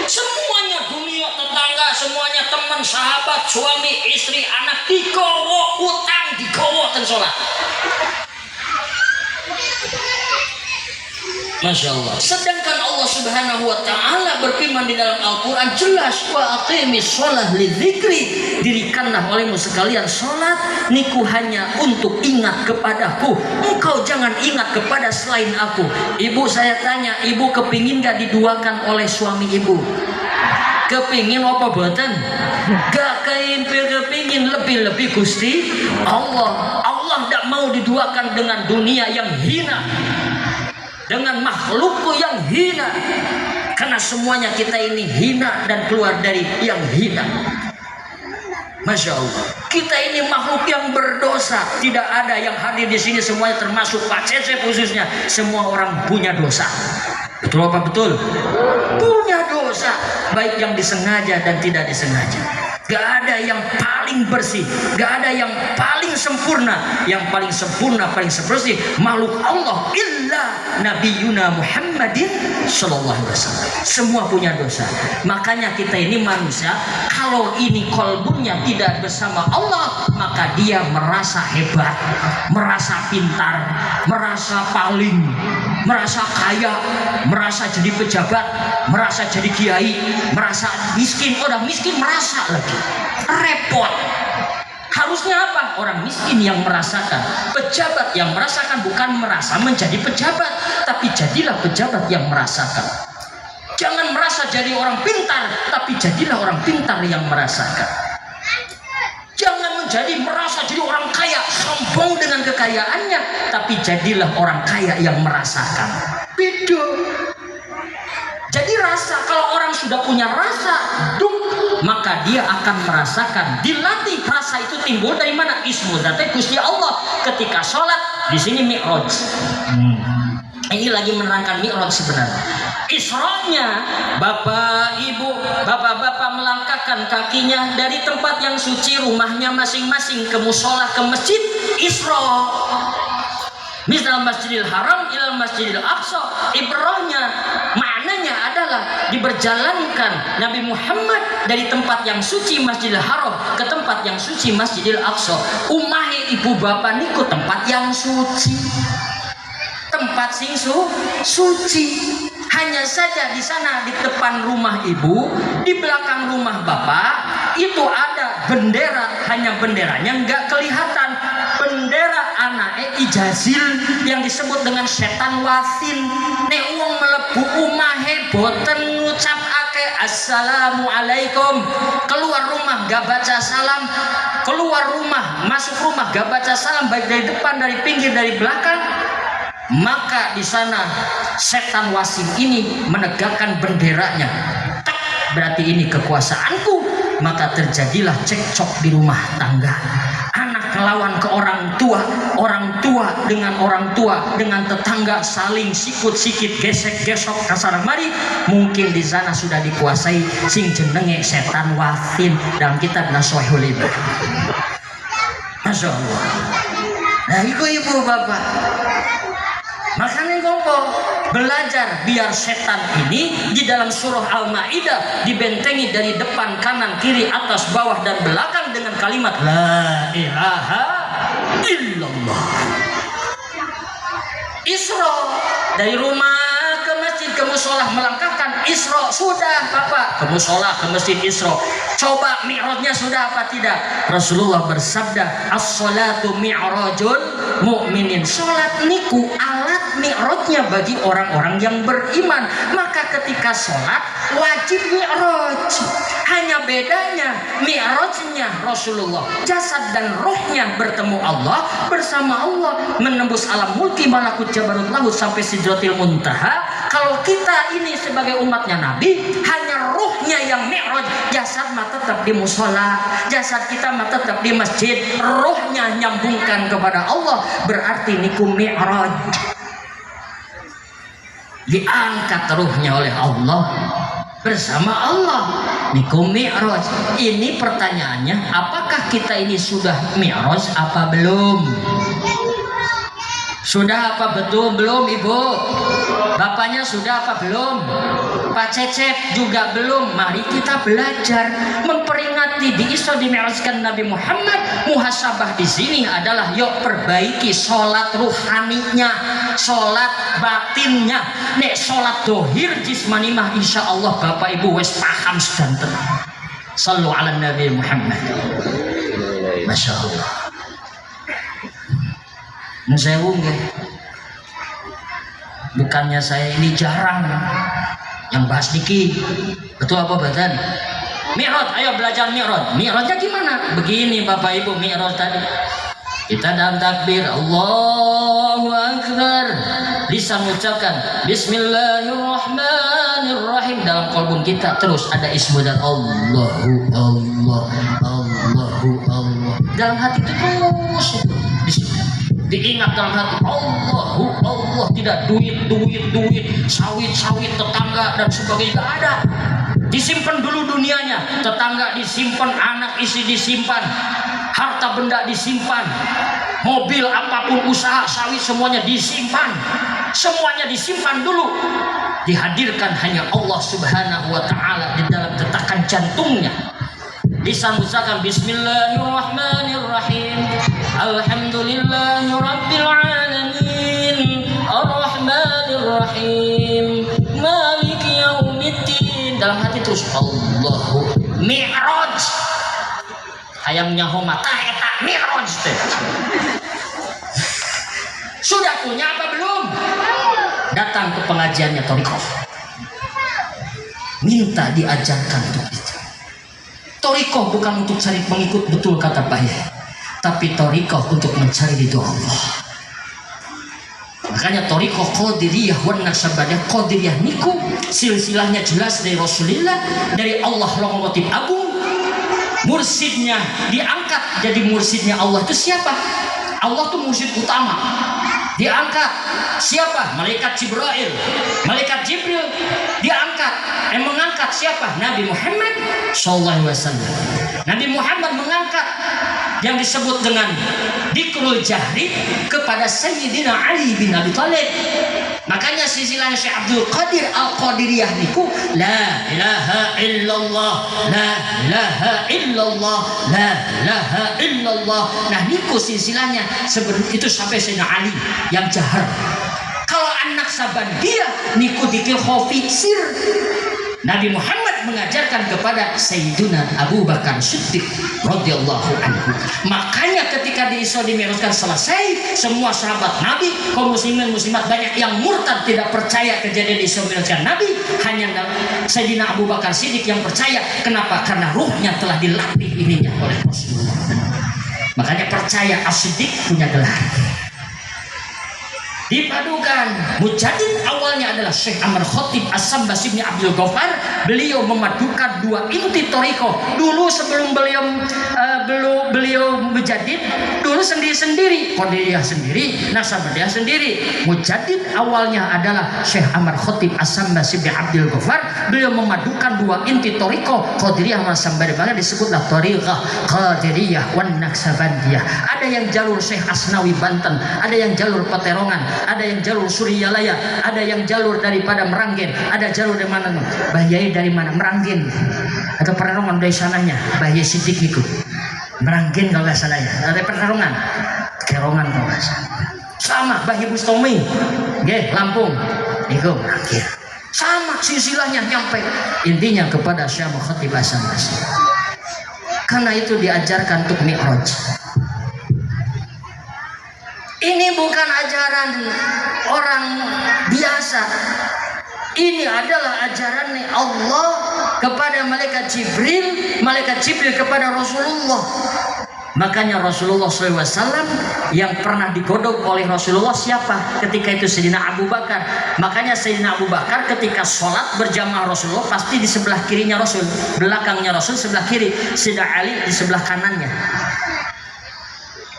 semuanya dunia, tetangga, semuanya teman, sahabat, suami, istri, anak digawa, utang digawa dan sholat. Masya Allah. Sedangkan Allah Subhanahu wa Ta'ala berfirman di dalam Al-Quran jelas, wa aqimis sholah lidzikri, dirikanlah olehmu sekalian sholat niku hanya untuk ingat kepadaku, engkau jangan ingat kepada selain aku. Ibu, saya tanya, ibu kepingin gak diduakan oleh suami ibu? Kepingin apa boten? Gak kepingin, lebih-lebih Gusti Allah tidak mau diduakan dengan dunia yang hina, dengan makhlukku yang hina, karena semuanya kita ini hina dan keluar dari yang hina. Masya Allah, kita ini makhluk yang berdosa. Tidak ada yang hadir di sini semuanya, termasuk Pak Cecep khususnya, semua orang punya dosa. Betul apa betul? Punya dosa, baik yang disengaja dan tidak disengaja. Gak ada yang paling bersih, gak ada yang paling sempurna. Yang paling sempurna, paling bersih makhluk Allah illa Nabiyuna Muhammadin sallallahu alaihi wasallam. Semua punya dosa. Makanya kita ini manusia, kalau ini kolbunya tidak bersama Allah, maka dia merasa hebat, merasa pintar, merasa paling, merasa kaya, merasa jadi pejabat, merasa jadi kiai, merasa miskin. Orang miskin merasa lagi repot. Harusnya apa? Orang miskin yang merasakan, pejabat yang merasakan, bukan merasa menjadi pejabat, tapi jadilah pejabat yang merasakan. Jangan merasa jadi orang pintar, tapi jadilah orang pintar yang merasakan. Jangan menjadi merasa jadi orang kaya, sombong dengan kekayaannya, tapi jadilah orang kaya yang merasakan. Beda. Jadi rasa, kalau orang sudah punya rasa, maka dia akan merasakan. Dilatih rasa itu timbul dari mana? Ismu dzatnya Gusti Allah. Ketika sholat di sini Mi'raj. Ini lagi menerangkan Mi'raj sebenarnya. Isra-nya, bapak ibu, bapak-bapak melangkahkan kakinya dari tempat yang suci rumahnya masing-masing ke musola, ke masjid. Isra. Misal Masjidil Haram ilal Masjidil Aqsa. Ibrahnya maknanya adalah diberjalankan Nabi Muhammad dari tempat yang suci Masjidil Haram ke tempat yang suci Masjidil Aqsa. Umahe ibu bapak niku tempat yang suci, tempat sing suci. Hanya saja di sana di depan rumah ibu, di belakang rumah bapak itu ada bendera, hanya benderanya nggak kelihatan. Bendera anake ijazil yang disebut dengan setan wasin. Nek wong mlebu umahe boten ngucapake assalamualaikum, keluar rumah gak baca salam, keluar rumah masuk rumah gak baca salam, baik dari depan, dari pinggir, dari belakang, maka di sana setan wasim ini menegakkan benderanya. Tak, berarti ini kekuasaanku. Maka terjadilah cekcok di rumah tangga, anak lawan ke orang tua dengan orang tua, dengan tetangga saling sikut-sikit, gesek-gesok, kasar mari. Mungkin di sana sudah dikuasai sing jenenge setan wasim dalam kitab Nasuhul Ibad. Masya Allah. Nah itu ibu bapak, makanya ngomong belajar biar setan ini di dalam surah Al-Maidah dibentengi dari depan, kanan, kiri, atas, bawah, dan belakang dengan kalimat La ilaha illallah. Isra dari rumah ke masjid, ke musola, melangkahkan Isra sudah bapak, ke musola, ke masjid Isra. Coba mi'rajnya sudah apa tidak? Rasulullah bersabda, as-salatu mi'rajul mu'minin. Salat niku alat mi'rajnya bagi orang-orang yang beriman. Maka ketika salat wajib mi'raj. Hanya bedanya mi'rajnya Rasulullah, jasad dan rohnya bertemu Allah, bersama Allah, menembus alam mulki malakut jabarut lahut sampai sidratil muntaha. Kalau kita ini sebagai umatnya Nabi, hanya rohnya yang mi'raj, jasad mah tetap di musola, jasad kita mah tetap di masjid, rohnya nyambungkan kepada Allah, berarti niku mi'raj, diangkat rohnya oleh Allah bersama Allah, niku mi'raj. Ini pertanyaannya, apakah kita ini sudah mi'raj apa belum? Sudah apa betul belum ibu? Bapaknya sudah apa belum? Pak Cecep juga belum. Mari kita belajar memperingati di Isra dimi'rajkan Nabi Muhammad. Muhasabah di sini adalah yuk perbaiki sholat ruhaninya, sholat batinnya. Nek sholat dohir jismani mah insya Allah bapak ibu wes paham sedanten. Sallu ala Nabi Muhammad. Masya Allah. Nusewung ya. Bukannya saya ini jarang yang bahas niki, betul apa badan? Mi'raj, ayo belajar mi'raj. Mi'rajnya gimana? Begini bapak ibu, mi'raj tadi kita dalam takbir Allahu Akbar, lisan mengucapkan Bismillahirrahmanirrahim, dalam kolbun kita terus ada ismu dan Allahu Allah, Allahu Allah, dalam hati itu terus diingat dalam hati Allahu Allah, tidak duit, sawit, tetangga dan sebagainya, tidak ada. Disimpan dulu dunianya, tetangga disimpan, anak istri disimpan, harta benda disimpan, mobil apapun, usaha, sawit, semuanya disimpan, semuanya disimpan dulu. Dihadirkan hanya Allah Subhanahu wa Ta'ala di dalam detakan jantungnya. Lisan usahakan Bismillahirrahmanirrahim, Alhamdulillahi Rabbil Alamin, Ar-Rahmanirrahim, Maliki Yaumiddin. Dalam hati terus Allahu Mi'raj. Hayamnya homa ta'eta Mi'raj. Sudah punya apa belum? Datang ke pengajiannya Thariqah, minta diajarkan untuk itu. Thariqah bukan untuk cari pengikut, betul kata Pak Yai, tapi thariqah untuk mencari ridho Allah. Makanya thariqah Qadiriyah wan Naqsyabandiyah. Qadiriyah niku silsilahnya jelas dari Rasulullah, dari Allah Rangkotip Agung. Mursidnya diangkat jadi mursidnya Allah itu siapa? Allah itu mursid utama. Diangkat siapa? Malaikat Jibril. Malaikat Jibril diangkat. Mengangkat siapa? Nabi Muhammad sallallahu alaihi wasallam. Nabi Muhammad mengangkat yang disebut dengan Dikrul Jahri kepada Sayyidina Ali bin Abi Thalib. Makanya silsilah Syekh Abdul Qadir Al-Qadiriyah niku la ilaha illallah, la ilaha illallah, la ilaha illallah. Nah niku silsilahnya seperti itu sampai Sayyidina Ali yang jahar. Kalau anak Sabandiyah niku dikir khafi sir. Nabi Muhammad mengajarkan kepada Sayyiduna Abu Bakar Siddiq radhiyallahu anhu. Makanya ketika di Isra Mi'rajkan selesai, semua sahabat Nabi, kaum muslimin muslimat banyak yang murtad tidak percaya kejadian di Isra Mi'rajkan Nabi, hanya Sayyidina Abu Bakar Siddiq yang percaya. Kenapa? Karena ruhnya telah dilapih ininya oleh Rasulullah. Makanya percaya As-Siddiq punya gelar. Dipadukan. Mujaddid awalnya adalah Syekh Amr Khatib As-Sambas bin Abdul Ghaffar. Beliau memadukan dua inti toriko. Dulu sebelum beliau mujaddid, dulu sendiri-sendiri, Qadiriyah sendiri, Nasabandiyah sendiri. Mujaddid awalnya adalah Syekh Amr Khatib As-Sambas bin Abdul Ghaffar. Beliau memadukan dua inti toriko, Qadiriyah dan Nasabandiyah. Maka disebutlah Thariqah Qadiriyah wan Naksabandiyah. Ada yang jalur Syekh Asnawi Banten, ada yang jalur Peterongan, ada yang jalur Suryalaya, ada yang jalur daripada Meranggen, ada jalur dari mana? Bahyai dari mana? Meranggen atau Peterongan dari sananya. Bahyai Siddiq itu Meranggen kalau nggak salah ya. Ada Peterongan, Kerongan kalau nggak salah. Sama Bahyai Bustomi, Lampung, itu Meranggen. Sama silsilahnya nyampe intinya kepada Syekh Khatib As-Sambas. Karena itu diajarkan untuk Mi'raj. Ini bukan ajaran orang biasa. Ini adalah ajaran Allah kepada malaikat Jibril kepada Rasulullah. Makanya Rasulullah SAW yang pernah digodok oleh Rasulullah siapa? Ketika itu Sayyidina Abu Bakar. Makanya Sayyidina Abu Bakar ketika sholat berjamaah Rasulullah pasti di sebelah kirinya Rasul, belakangnya Rasul sebelah kiri, Sayyidina Ali di sebelah kanannya.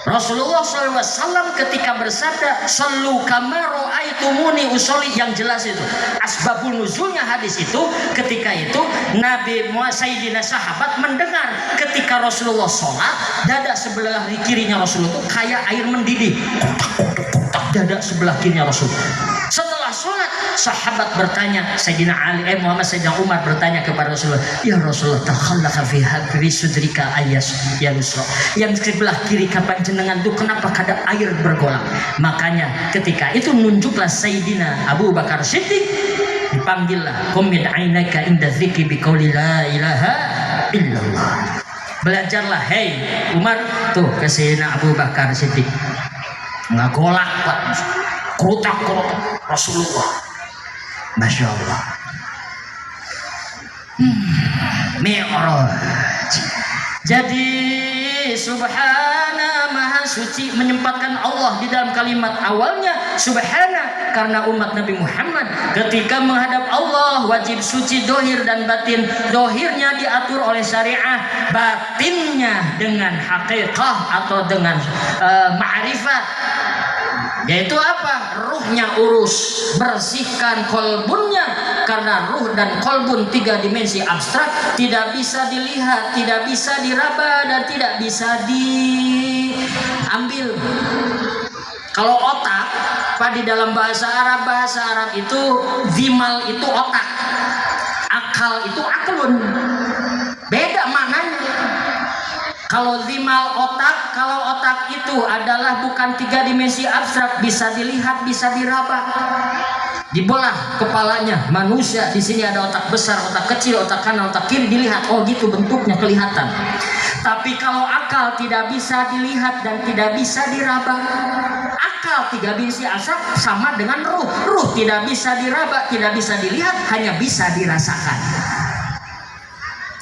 Rasulullah SAW ketika bersabda sallu kama ra'aitumuni usolli, yang jelas itu asbabun nuzulnya hadis itu, ketika itu Nabi Sayyidina sahabat mendengar ketika Rasulullah sholat, dada sebelah kirinya Rasulullah itu kayak air mendidih, dada sebelah kirinya Rasulullah. Setelah sholat, sahabat bertanya, Sayyidina Umar bertanya kepada Rasulullah, ya Rasulullah, takhallaka fi sudrika ayas ya nusra, yang sebelah kiri kapan jenengan itu kenapa kada air bergolak? Makanya ketika itu nunjuklah Sayyidina Abu Bakar Siddiq, dipanggillah qumid ainaka inda dzikri biqauli la ilaha illallah. Belajarlah hei Umar tuh ke Sayyidina Abu Bakar Siddiq, nggak golak Pak, kerutak Rasulullah. Masya Allah. Mi'raj. Jadi subhana maha suci, menyempatkan Allah di dalam kalimat awalnya subhana, karena umat Nabi Muhammad ketika menghadap Allah wajib suci dohir dan batin. Dohirnya diatur oleh syariah, batinnya dengan haqiqah atau dengan ma'rifat, yaitu apa? Ruhnya urus, bersihkan kolbunnya, karena ruh dan kolbun tiga dimensi abstrak, tidak bisa dilihat, tidak bisa diraba, dan tidak bisa diambil. Kalau otak, di dalam bahasa Arab itu zimal itu otak, akal itu aklun, beda maknanya. Kalau zimal otak, kalau otak itu adalah bukan tiga dimensi abstrak, bisa dilihat, bisa diraba. Dibelah kepalanya manusia, di sini ada otak besar, otak kecil, otak kanan, otak kiri, dilihat, oh gitu bentuknya kelihatan. Tapi kalau akal tidak bisa dilihat dan tidak bisa diraba. Akal tiga dimensi abstrak sama dengan ruh. Ruh tidak bisa diraba, tidak bisa dilihat, hanya bisa dirasakan.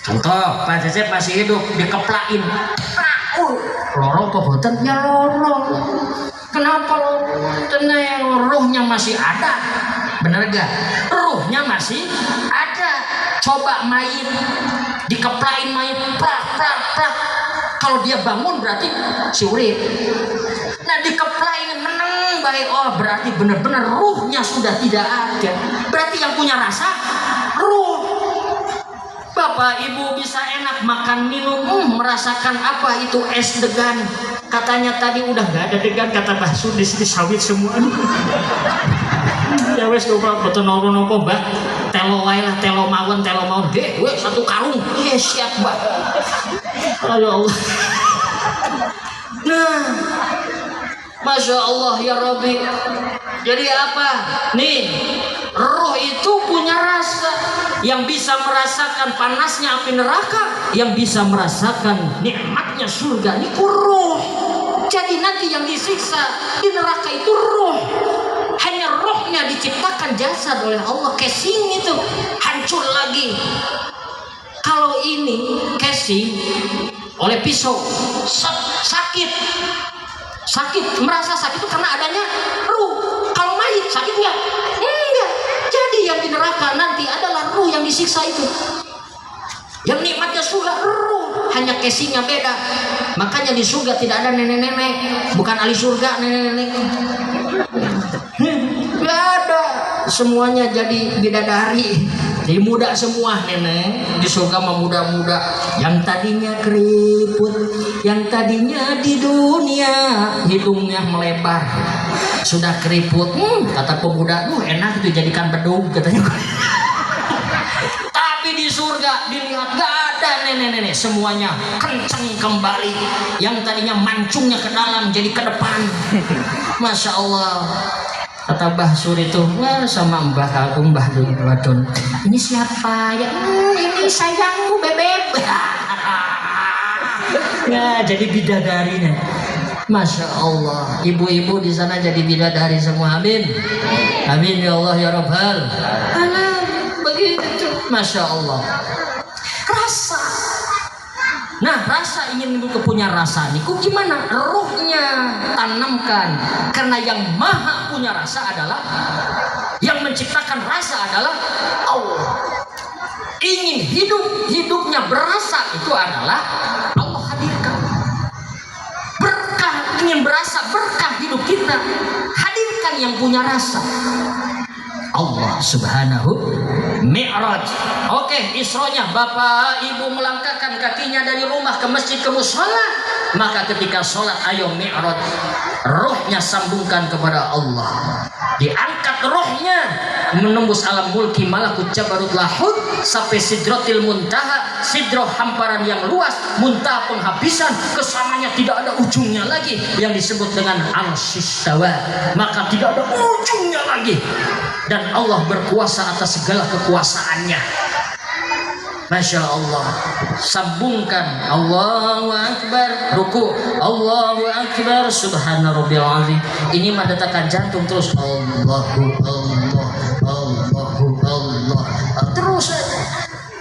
Contoh, Pak Cecep masih hidup, dikeplakin, lorong kok boten? Ya lorong. Kenapa lorong? Tenang, ruhnya masih ada. Bener gak? Ruhnya masih ada. Coba mayit, dikeplakin mayit, prak. Kalau dia bangun berarti si urip. Nah dikeplakin menang baik, oh berarti benar-benar ruhnya sudah tidak ada. Berarti yang punya rasa ruh. Bapak Ibu bisa enak makan minum, merasakan apa itu es degan. Katanya tadi udah nggak ada degan, kata Mbah Sun, di sini sawit semua. Ya wes coba betul nopo Mbak, telo wae lah, telo mawon deh, wes satu karung, siap Mbak. Aduh Allah. Nah, Masya Allah ya Rabbi. Jadi apa? Nih, roh itu punya rasa. yang bisa merasakan panasnya api neraka, yang bisa merasakan nikmatnya surga ini ruh. Jadi nanti yang disiksa di neraka itu ruh. Hanya rohnya diciptakan jasad oleh Allah, casing itu hancur lagi. Kalau ini casing oleh pisau sakit, merasa sakit itu karena adanya ruh. Kalau mayit sakit nggak? Enggak. Jadi yang di neraka nanti adalah ruh yang disiksa itu. Yang nikmatnya surga ruh, hanya casingnya beda. Makanya di surga tidak ada nenek-nenek, bukan ahli surga nenek-nenek. Nggak ada, semuanya jadi bidadari. Jadi muda semua nenek di surga mah muda-muda. Yang tadinya keriput, yang tadinya di dunia hidungnya melebar, sudah keriput. Kata pemuda, enak itu jadikan bedug katanya. Tapi di surga dilihat gak ada nenek-nenek, semuanya kenceng kembali. Yang tadinya mancungnya ke dalam jadi ke depan. Masya Allah. Kata Mbah Sur itu, wah sama Mbah Wadon, ini siapa ya? Ini sayangmu bebek. Ya jadi bidadarinya. Masya Allah, ibu-ibu di sana jadi bidadari semua. Amin, amin ya Allah ya Rabbal. Begitu, Masya Allah. Rasa. Nah, rasa ingin punya rasa niku gimana? Ruhnya tanamkan. Karena yang maha punya rasa adalah, yang menciptakan rasa adalah Allah. Ingin hidupnya berasa itu adalah Allah hadirkan. Berkah, ingin berasa berkah hidup kita, hadirkan yang punya rasa. Allah Subhanahu Mi'raj. Oke, Isronya bapak ibu melangkahkan kakinya dari rumah ke masjid ke mushola. Maka ketika sholat ayo Mi'raj, rohnya sambungkan kepada Allah. Diangkat rohnya menembus alam mulki malakut jabarut lahud sampai sidratil muntaha, sidroh hamparan yang luas, muntaha penghabisan, kesananya tidak ada ujungnya lagi, yang disebut dengan al-sistawa. Maka tidak ada ujungnya lagi, dan Allah berkuasa atas segala kekuasaannya. Masya Allah. Sambungkan Allahu Akbar, ruku Allahu Akbar, subhana rabbil azim. Ini mendatakan jantung terus Allahu Allah terus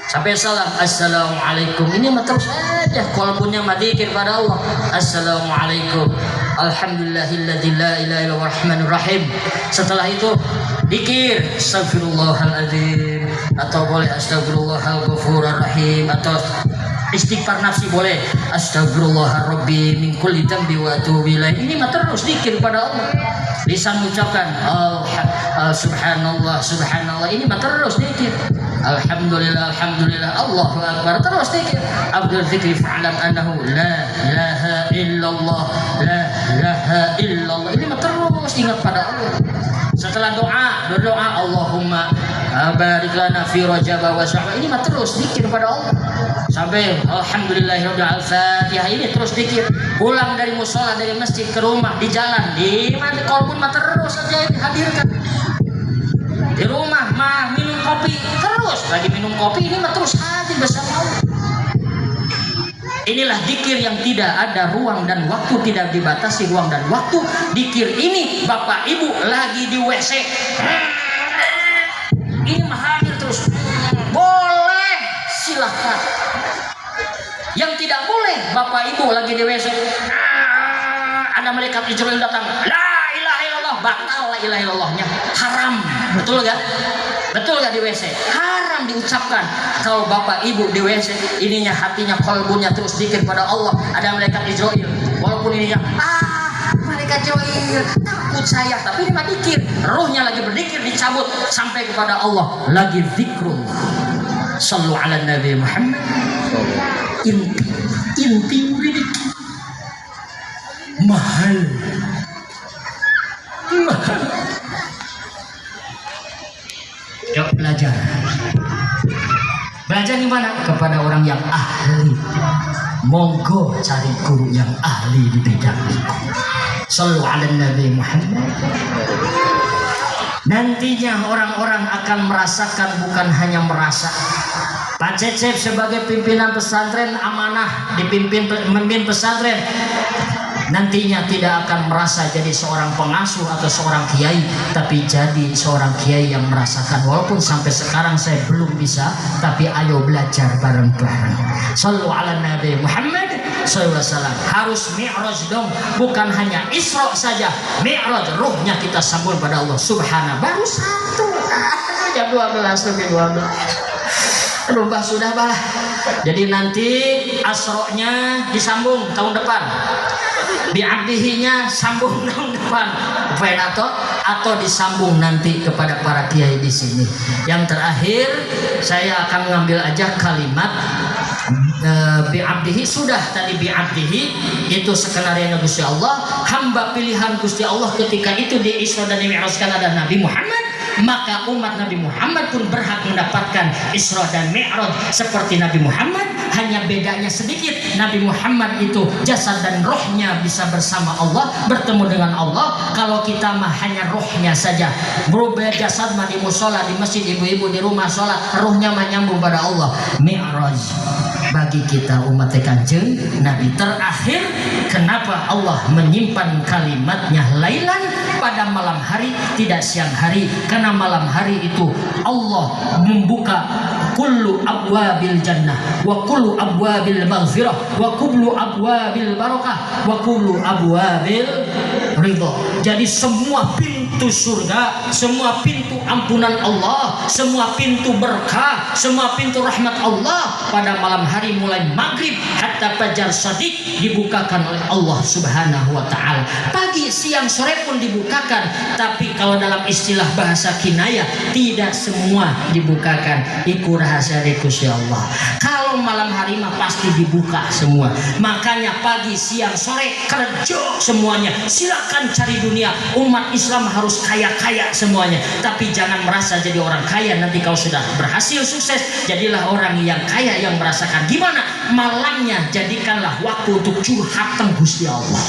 sampai salam assalamualaikum. Ini mah terus aja qalbunya madzikir pada Allah. Assalamualaikum, alhamdulillahilladzi la ilaha illallah rahmanur rahim. Setelah itu zikir astagfirullahaladzim, atau boleh astagfirullahal-ghafurur rahim, atau istighfar nafsi boleh astagfirullah rabbi min kulli dzambi wa atubu ilaih. Ini mah terus zikir pada Allah. Lisan mengucapkan subhanallah subhanallah, ini mah terus zikir. Alhamdulillah alhamdulillah Allahu akbar, terus zikir. Abdul zikri fa'lam annahu la ilaha illallah la ilaha illallah. Ini mah terus ingat pada Allah. Setelah berdoa Allahumma barik lana fi rajab wa sya'ban, ini mah terus zikir pada Allah. Sampai alhamdulillahirabbil al-fatihah, ini terus zikir. Pulang dari mushola, dari masjid ke rumah, di jalan, di mana qalbun mah terus saja dihadirkan. Di rumah mah minum kopi terus, lagi minum kopi, ini mah terus hadir bersama Allah. Inilah zikir yang tidak ada ruang dan waktu, tidak dibatasi ruang dan waktu. Zikir ini bapak ibu lagi di WC, ini mah hadir terus. Boleh silahkan. Yang tidak boleh bapak ibu lagi di WC, ada malaikat Jibril datang, la ilaha illallah, batal la ilaha illallahnya, haram. Betul gak? Betul gak di WC? Haram diucapkan. Kalau bapak ibu di WC, ininya hatinya, qalbunya terus zikir pada Allah. Ada malaikat Jibril, walaupun ininya malaikat Jibril takut saya, tapi ini mah zikir. Ruhnya lagi berzikir, dicabut sampai kepada Allah, lagi zikrullah. Sallu ala Nabi Muhammad. Inti murid mahal. Yuk belajar. Belajar di mana? Kepada orang yang ahli. Monggo cari guru yang ahli di bidang itu. Sallu ala Nabi Muhammad. Nantinya orang-orang akan merasakan, bukan hanya merasa. Pak Cecep sebagai pimpinan pesantren amanah memimpin pesantren, nantinya tidak akan merasa jadi seorang pengasuh atau seorang kiai, tapi jadi seorang kiai yang merasakan. Walaupun sampai sekarang saya belum bisa, tapi ayo belajar bareng-bareng. Shallu ala Nabi Muhammad SAW. Harus mi'raj dong, bukan hanya Isra saja, mi'raj, ruhnya kita sambung pada Allah Subhanahu. Baru satu, jam 12 lebih 12. Aduh bah, sudah bah. Jadi nanti Asra'nya disambung tahun depan, bi'abdihinya sambung tahun depan, atau disambung nanti kepada para kiai di sini. Yang terakhir saya akan mengambil aja kalimat bi'abdihi. Sudah tadi bi'abdihi itu skenario Gusti Allah, hamba pilihan Gusti Allah. Ketika itu di Isra dan Mi'rajkan ada Nabi Muhammad, maka umat Nabi Muhammad pun berhak mendapatkan Isra dan Mi'raj seperti Nabi Muhammad. Hanya bedanya sedikit, Nabi Muhammad itu jasad dan rohnya bisa bersama Allah, bertemu dengan Allah. Kalau kita mah hanya rohnya saja, berubah jasad mah di musola, di masjid, ibu-ibu di rumah sholat, rohnya mah nyambung pada Allah. Mi'raj bagi kita umat Kanjeng Nabi. Terakhir, kenapa Allah menyimpan kalimatnya lailan pada malam hari, tidak siang hari? Karena malam hari itu Allah membuka kullu abwabil jannah wa kullu abwabil maghfirah wa kullu abwabil barakah wa kullu abwabil ridha. Jadi semua pintu surga, semua pintu ampunan Allah, semua pintu berkah, semua pintu rahmat Allah pada malam hari mulai maghrib hatta fajar shadiq dibukakan oleh Allah Subhanahu wa ta'ala. Pagi, siang, sore pun dibukakan. Tapi kalau dalam istilah bahasa kinayah, tidak semua dibukakan. Iku rahasia Gusti Allah. Kalau malam hari mah pasti dibuka semua. Makanya pagi, siang, sore kerja semuanya. Silakan cari dunia. Umat Islam harus kaya-kaya semuanya. Tapi jangan merasa jadi orang kaya nanti kau sudah berhasil sukses. Jadilah orang yang kaya yang merasakan gimana malamnya. Jadikanlah waktu untuk curhat teng Gusti Allah.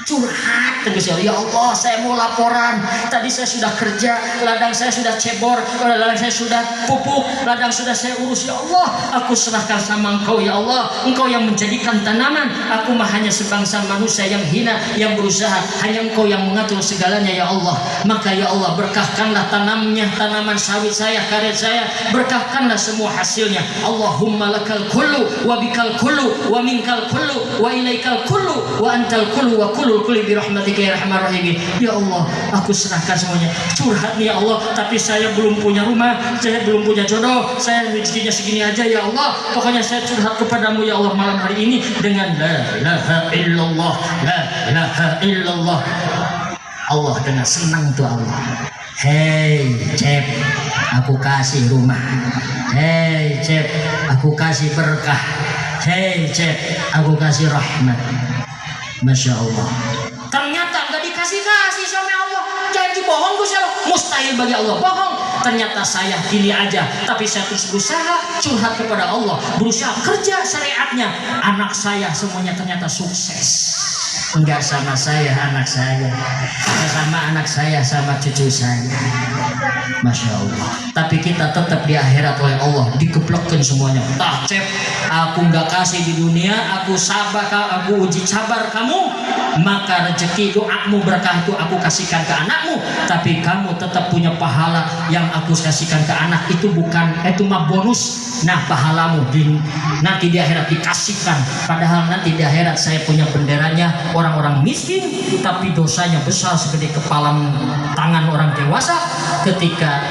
Curhat Gusti Allah. Ya Allah, saya mau laporan. Tadi saya sudah kerja, ladang saya sudah cebor, ladang saya sudah pupuk, ladang sudah saya urus. Ya Allah, aku serahkan sama Engkau. Ya Allah, Engkau yang menjadikan tanaman. Aku mah hanya sebangsa manusia yang hina, yang berusaha. Hanya Engkau yang mengatur segalanya. Ya Allah, maka ya Allah, berkahkanlah tanamnya, tanaman sawit saya, karet saya. Berkahkanlah semua hasilnya. Allahumma lakal kullu wa bikal kullu wa minkal kullu wa ilaikal kullu wa antal kullu wa kullu kulli bi rahmatika ya arhamar rahimin. Ya Allah, aku serahkan semuanya. Curhat nih ya Allah, tapi saya belum punya rumah, saya belum punya jodoh, saya rezekinya segini aja ya Allah. Pokoknya saya curhat kepadamu ya Allah malam hari ini dengan la ilaha illallah, la ilaha illallah. Allah dengan senang tuh Allah. Hei Cep, aku kasih rumah. Hei Cep, aku kasih berkah. Hei Cep, aku kasih rahmat. Masya Allah. Ternyata nggak dikasih-kasih sama Allah. Janji bohong Gusti Allah. Mustahil bagi Allah bohong. Ternyata saya gini aja, tapi saya terus berusaha curhat kepada Allah, berusaha kerja syariatnya. Anak saya semuanya ternyata sukses. Enggak sama saya, anak saya, sama anak saya, sama cucu saya. Masya Allah. Tapi kita tetap di akhirat oleh Allah dikeplokkan semuanya. Tak Cep, aku nggak kasih di dunia, aku sabar, aku uji sabar kamu, maka rezeki doamu berkah itu aku kasihkan ke anakmu. Tapi kamu tetap punya pahala yang aku kasihkan ke anak itu bukan, itu mah bonus. Nah pahalamu nanti di akhirat dikasihkan. Padahal nanti di akhirat saya punya benderanya orang-orang miskin, tapi dosanya besar segede kepala tangan orang dewasa. Ketika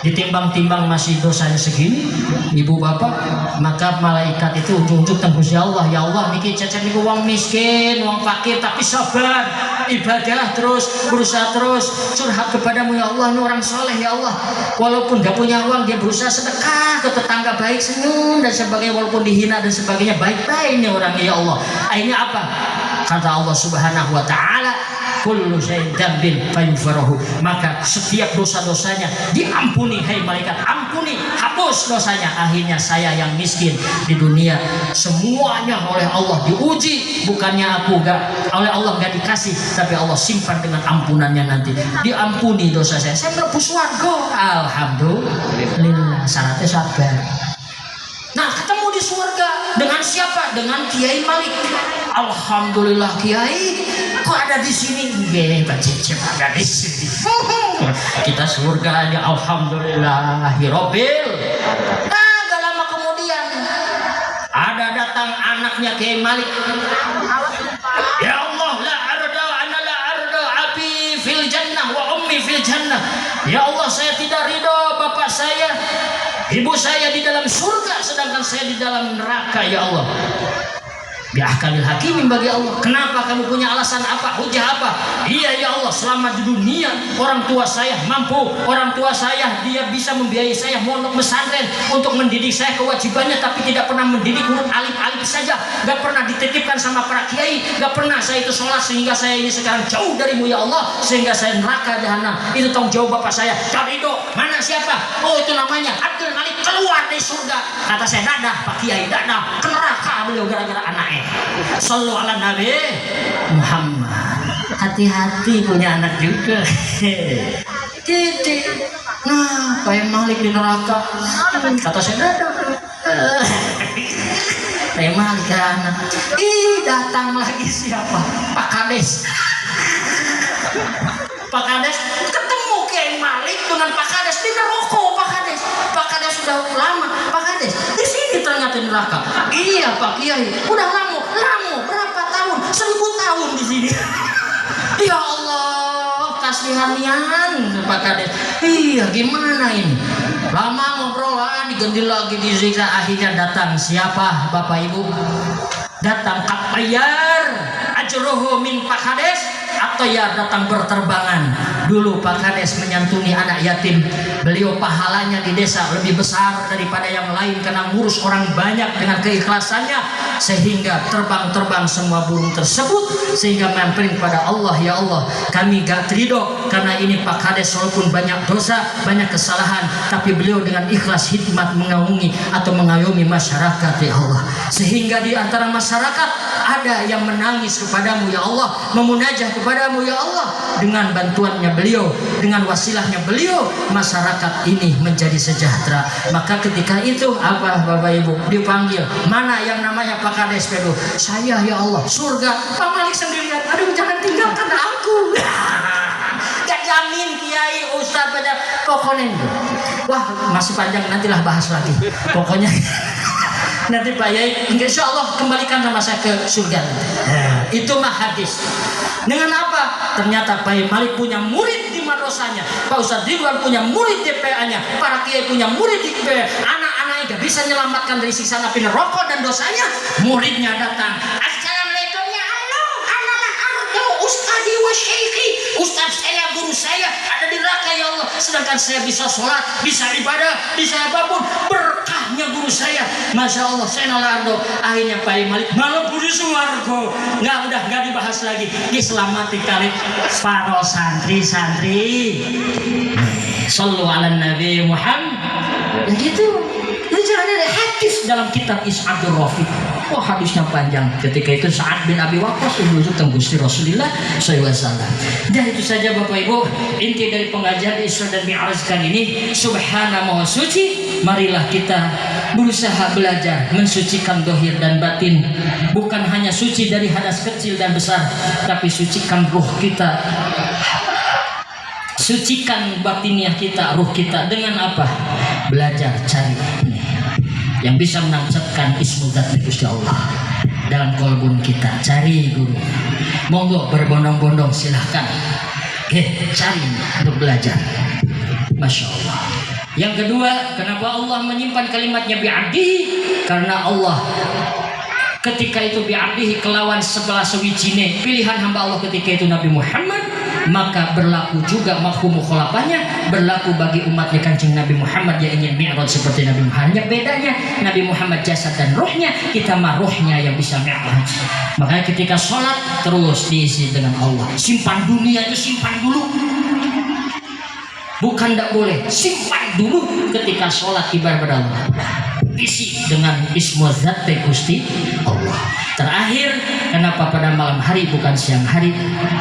ditimbang-timbang masih dosanya segini, ibu bapak, maka malaikat itu ujung-ujung tembus ya Allah, ya Allah niki Cecep niku wong miskin, wong fakir, tapi sabar, ibadah terus, berusaha terus, curhat kepadamu ya Allah, ini orang soleh ya Allah, walaupun gak punya uang dia berusaha sedekah ke tetangga baik, senyum dan sebagainya, walaupun dihina dan sebagainya, baik-baik ini orangnya ya Allah. Akhirnya apa? Kata Allah Subhanahu wa ta'ala, kullu syai'in dzambin fayufarahu, maka setiap dosa-dosanya diampuni. Hai malaikat, ampuni, hapus dosanya. Akhirnya saya yang miskin di dunia semuanya oleh Allah diuji, bukannya aku oleh Allah gak dikasih, tapi Allah simpan dengan ampunannya, nanti diampuni dosa saya mlebu swarga. Alhamdulillah, syaratnya sabar. Nah, ketemu di surga dengan siapa? Dengan Kiai Malik. Alhamdulillah, Kiai kok ada di sini? Nggih, Pak Cecep ada di sini. Kita surga aja, alhamdulillahirabbil. Nah, gak lama kemudian ada datang anaknya Kiai Malik. Ya Allah, la arda ana la arda abi fil jannah wa ummi fil jannah. Ya Allah, saya tidak ridho bapak saya, ibu saya di dalam surga, sedangkan saya di dalam neraka. Ya Allah, biahkamil hakimin, bagi Allah. Kenapa kamu punya alasan apa? Hujah apa? Iya ya Allah, selama di dunia orang tua saya mampu, orang tua saya dia bisa membiayai saya mondok pesantren untuk mendidik saya kewajibannya, tapi tidak pernah mendidik huruf alif saja, gak pernah dititipkan sama para kiai, gak pernah saya itu sholat, sehingga saya ini sekarang jauh darimu ya Allah, sehingga saya neraka jahanam. Itu tanggung jawab bapak saya. Ridho mana siapa? Oh, itu namanya Abdul Malik, keluar dari surga. Kata saya, dadah Pak Kiai, dadah, ke neraka beliau gara-gara anaknya. Sallu ala Nabi Muhammad. Hati-hati punya anak juga. Titik. Nah, Pak Malik di neraka. Kata saya, Pak Malik anak. Datang lagi siapa? Pak Kades. Pak Kades ketemu Kiai Malik dengan Pak Kades di neraka. Pak Kades sudah lama. Pak Kades di sini ternyata di neraka. Iya Pak Kiai, udah lama berapa tahun? 1000 tahun di sini. Ya Allah, kasihanian Pak Kades. Iya, gimana ini? Lama ngobrol, diganti lagi disiksa. Akhirnya datang siapa Bapak Ibu? Datang Kapayar ajruhu min Pak Kades. Atau ya datang berterbangan. Dulu Pak Kades menyantuni anak yatim. Beliau pahalanya di desa lebih besar daripada yang lain karena ngurus orang banyak dengan keikhlasannya, sehingga terbang semua burung tersebut, sehingga mampir kepada Allah. Ya Allah, kami gak ridho karena ini Pak Kades walaupun banyak dosa, banyak kesalahan, tapi beliau dengan ikhlas hikmat mengayomi masyarakat. Ya Allah, sehingga di antara masyarakat ada yang menangis kepadamu ya Allah, memunajah kepadamu ya Allah. Dengan bantuannya beliau, dengan wasilahnya beliau, masyarakat ini menjadi sejahtera. Maka ketika itu apa Bapak Ibu dipanggil, mana yang namanya Pak Kades Pedo? Saya ya Allah, surga. Pak Malik sendirian, aduh jangan tinggalkan aku. Gak jamin Kiai Ustaz pada pokoknya. Wah masih panjang, nantilah bahas lagi. Pokoknya nanti Pak Yai insya Allah kembalikan sama saya ke surga. Itu mah hadis. Dengan apa? Ternyata Pak Yai Malik punya murid di madrasahnya, Pak Ustadz Ridwan punya murid di PA-nya, para kiai punya murid di PA. Anak-anaknya gak bisa menyelamatkan dari siksa api neraka dan dosanya. Muridnya datang, assalamualaikum ya Allah, analah ardo ustadi wa syekhi. Ustadz saya, guru saya ada di neraka ya Allah, sedangkan saya bisa sholat, bisa ibadah, bisa apapun. Berkahnya guru saya, masya Allah, saya nalardo. Akhirnya Pak Malik malah budi suwargo. Udah nggak dibahas lagi, diselamati kali para santri. Sallu ala Nabi Muhammad. Ya gitu. Itu ada hadis dalam kitab Is'adur Rafiq. Oh hadisnya panjang. Ketika itu Sa'ad bin Abi Waqqas menuju ke Gusti Rasulullah SAW. Dan itu saja Bapak Ibu, inti dari pengajian Isra dan Mi'raj kali ini. Subhana Maha Suci. Marilah kita berusaha belajar mensucikan dohir dan batin. Bukan hanya suci dari hadas kecil dan besar, tapi sucikan ruh kita, sucikan batiniah kita, ruh kita. Dengan apa? Belajar cari yang bisa menancapkan ismu zat Gusti Allah dalam kolbun kita. Cari guru, monggo berbondong-bondong silahkan. Cari untuk belajar. Masya Allah. Yang kedua, kenapa Allah menyimpan kalimatnya bi'abdihi? Karena Allah ketika itu bi'abdihi kelawan sebelah sewijine pilihan hamba Allah ketika itu Nabi Muhammad maka berlaku juga mafhum mukhalafahnya berlaku bagi umatnya Kanjeng Nabi Muhammad yang ingin mi'raj seperti Nabi Muhammad. Hanya bedanya Nabi Muhammad jasad dan ruhnya, kita mah ruhnya yang bisa mi'raj. Makanya ketika sholat terus diisi dengan Allah. Simpan dunia itu simpan dulu. Bukan tidak boleh, simpan dulu ketika sholat ibadah Allah. Isi dengan ismu zat Gusti Allah. Terakhir, kenapa pada malam hari bukan siang hari?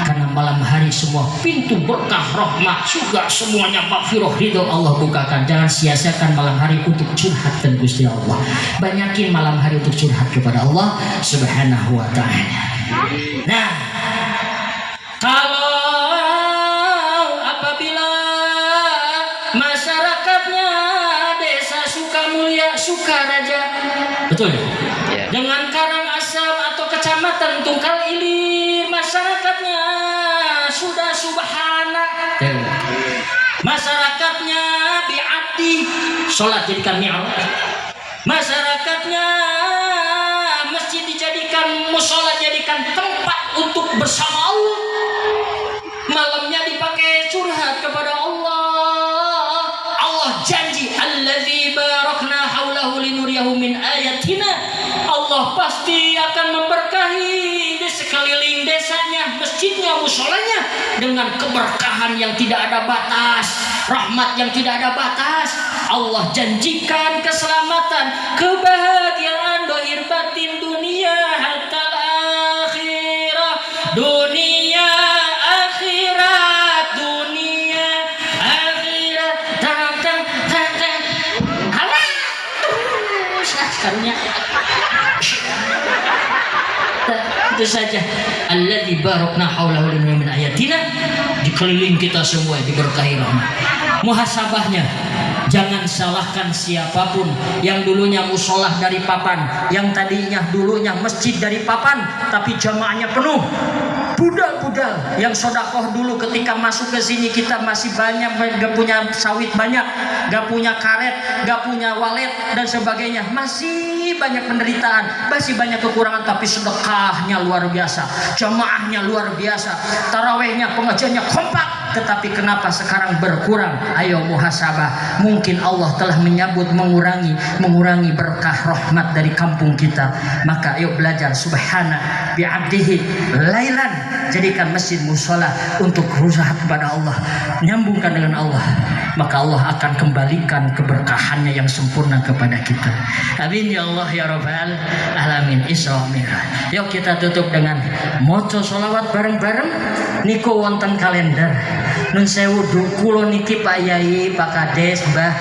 Karena malam hari semua pintu berkah, rahmat, surga, semuanya maghfirah, ridho Allah bukakan. Jangan sia-siakan malam hari untuk curhat dan Gusti Allah. Banyakin malam hari untuk curhat kepada Allah Subhanahu wa ta'ala. Nah, kalau masyarakatnya desa Sukamulya, Sukaraja, betul ya? Dengan Karangasem atau kecamatan Tungkal Ilir, masyarakatnya sudah subhana. Masyarakatnya bi'abdi, sholat jadikan mi'raj. Masyarakatnya masjid dijadikan musola, jadikan tempat untuk bersama Allah. Malamnya dipakai curhat kepada Allah. Janji allazi barakna haulahu linuriyahu min ayatina. Allah pasti akan memberkahi di sekeliling desanya, masjidnya, musolanya dengan keberkahan yang tidak ada batas, rahmat yang tidak ada batas. Allah janjikan keselamatan, kebahagiaan dohir batin dunia hatta akhirah. Dunia akhirat, dunia akhirat. Karunia itu saja. Alladzi barakna haulahu min ayatina, dikeliling kita semua diberkahi rahmat. Muhasabahnya, jangan salahkan siapapun. Yang dulunya musolah dari papan, yang tadinya dulunya masjid dari papan, tapi jamaahnya penuh. Budal-budal yang sodakoh dulu ketika masuk ke sini, kita masih banyak, gak punya sawit banyak, gak punya karet, gak punya walet dan sebagainya, masih banyak penderitaan, masih banyak kekurangan, tapi sedekahnya luar biasa, jamaahnya luar biasa, tarawehnya, pengajiannya kompak. Tetapi kenapa sekarang berkurang? Ayo muhasabah. Mungkin Allah telah menyambut mengurangi berkah rahmat dari kampung kita. Maka ayo belajar subhana bi'abdihi lailan. Jadikan masjid musola untuk berusaha kepada Allah, nyambungkan dengan Allah, maka Allah akan kembalikan keberkahannya yang sempurna kepada kita. Amin ya Allah ya Rabbal alamin. Isra Mi'raj. Yuk kita tutup dengan maca sholawat bareng-bareng. Niku wonten kalender. Nun sewu kula niki Pak Yai, Pak Kades, Mbah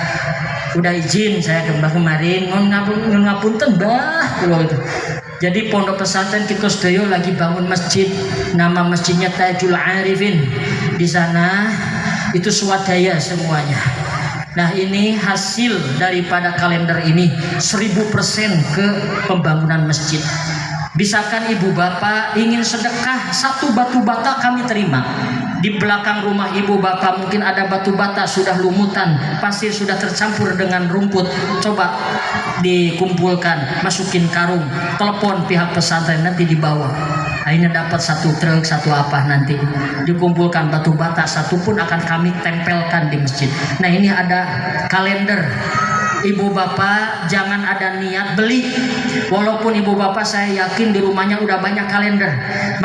udah izin saya ke Mbah kemarin ngapunten Mbah kula itu. Jadi pondok pesantren kita sedaya lagi bangun masjid, nama masjidnya Tajul Arifin. Di sana itu swadaya semuanya. Nah ini hasil daripada kalender ini 1000% ke pembangunan masjid. Misalkan ibu bapak ingin sedekah, satu batu bata kami terima. Di belakang rumah ibu bapak mungkin ada batu bata sudah lumutan, pasir sudah tercampur dengan rumput. Coba dikumpulkan, masukin karung, telepon pihak pesantren, nanti dibawa. Akhirnya dapat satu truk, satu apa nanti dikumpulkan batu bata, satu pun akan kami tempelkan di masjid. Nah ini ada kalender. Ibu bapak jangan ada niat beli. Walaupun ibu bapak saya yakin di rumahnya udah banyak kalender,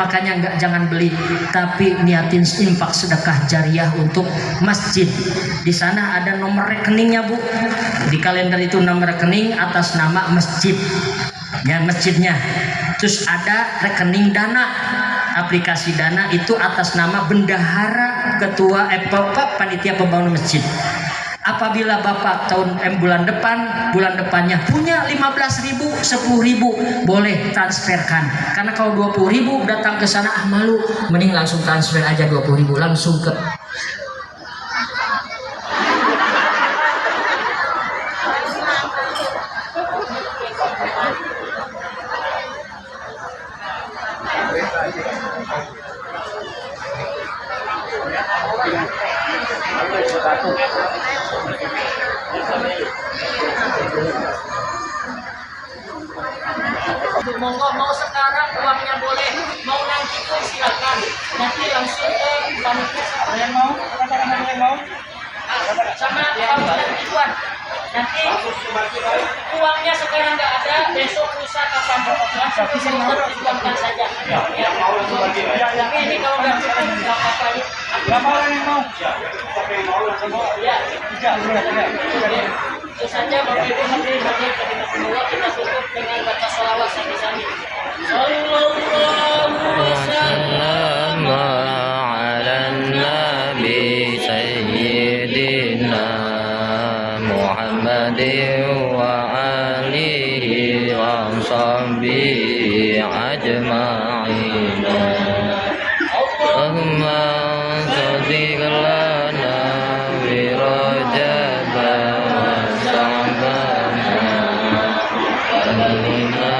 makanya jangan beli, tapi niatin infak sedekah jariah untuk masjid. Di sana ada nomor rekeningnya Bu. Di kalender itu nomor rekening atas nama masjid, ya masjidnya. Terus ada rekening dana, aplikasi dana itu atas nama bendahara ketua panitia pembangunan masjid. Apabila bapak bulan depannya punya 15.000, 10.000, boleh transferkan. Karena kalau 20.000 datang ke sana malu, mending langsung transfer aja 20.000 langsung ke. Monggo mau sekarang uangnya boleh, mau nanti pun silakan. Nanti langsung Ada yang mau? Ada yang mau? Sama Tuan. Nanti uangnya sekarang nggak ada, besok lusa kapan langsung dituangkan saja. Ya. Tapi ini kalau nggak cukup nggak apa-apa. Berapa orang yang mau? Siapa yang mau langsung bawa? Ya. Itu saja Bapak Ibu hadirin semua kita tutup dengan baca sholawat sami-sami. Sallallahu وسلم على النبي سيدنا محمد وآله وصحبه أجمعين اللهم صدق لنا برجب وشعبنا أهلنا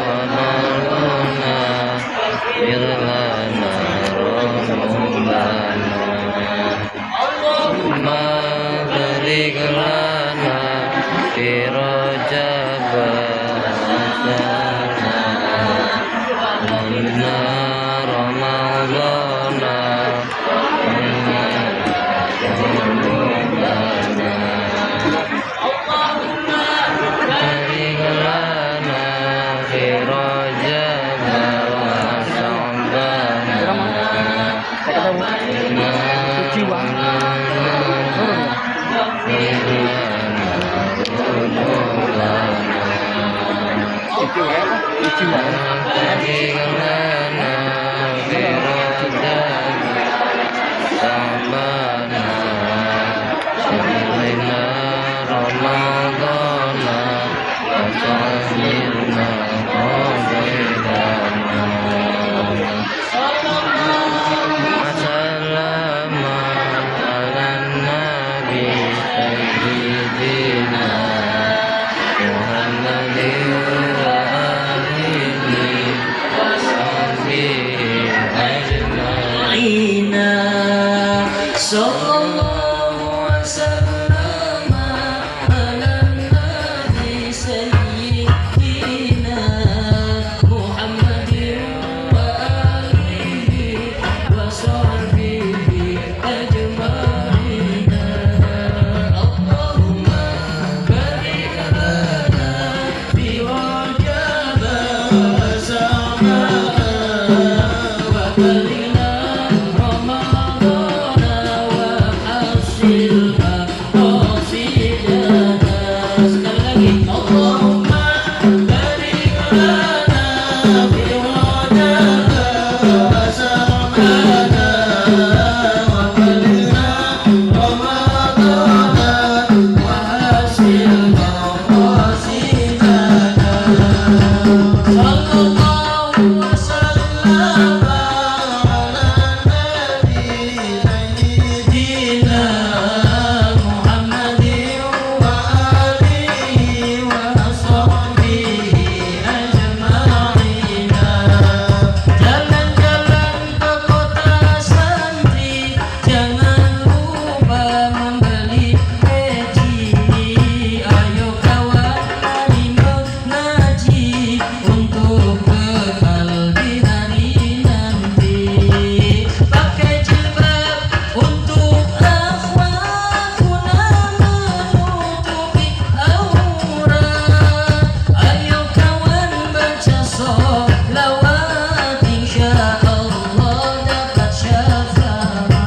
ومرضنا برلنا رمضانا اللهم بارك لنا في رجب وشعبنا رمضانا بارك لنا في رجب Sallallahu wasallam ala nabi sayyidina Muhammadin wa alihi wa sahbihi ajma'in. Allahumma barik lana fi Rajab wa Sha'ban wa balighna Ramadan wa hasilna qasidana. Sekali lagi, Allahumma barik lana fi Rajab wa Sha'ban wa balighna Ramadan wa hasilna qasidana. Sallallahu wasallam ala nabi sayyidina Muhammadin wa alihi wa sahbihi ajma'in. Jalan-jalan ke kota santri, jangan lupa membeli peci. Ayo kawan animal ngaji untuk bekal di hari nanti. Pakai jilbab untuk akhwat guna menutupi aurat. Ayo kawan baca sholawat, insyaallah dapat syafaat.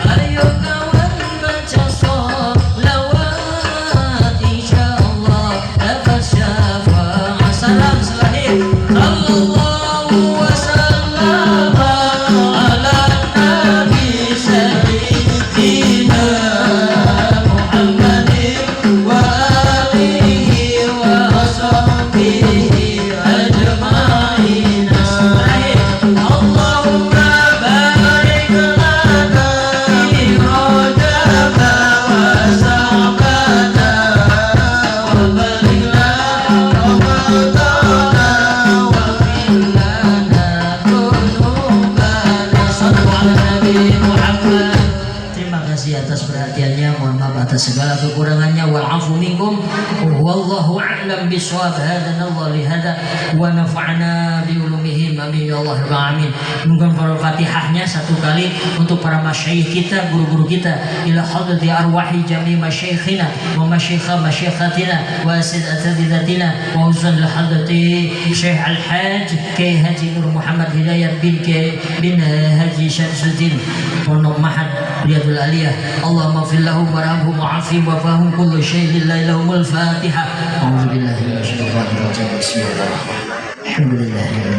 Ayo kawan baca sholawat, insyaallah dapat syafaat. Salam selahir. Sallallahu wasallam ala nabi sayyidina Muhammadin wa alihi wa sahbihi ajma'in. Allahumma barik lana fi Rajab wa Sha'ban wa balighna Ramadan wa ighfir lana dhunubana. Shallu ala Nabi Muhammad. Terima kasih atas perhatiannya, mohon maaf atas segala kekurangannya. Wa'afu minkum wallahu a'lam bishawab. Hadana Allah lihada wa nafa'ana bi ulumihi amin ya Allah rabbal alamin. Mungkin para Fatihahnya satu kali untuk para masyayikh kita, guru-guru kita, ila hadrati arwahi jami masyayikhina wa masyaikha masyayikhatina wa asatidatina wa usul hadrati Syekh Al-Hajj Kiai Haji Nur Muhammad Hidayat bin Haji Syamsuddin Pondok Mahad Riyadul Aliyah. Allahumma fir lahum warhamhum wa'afihim wa fahum kullu syai'in lillahi lahumul Fatihah. A'udzu billahi minasyaitonir rajim. Bismillahirrahmanirrahim. Alhamdulillah.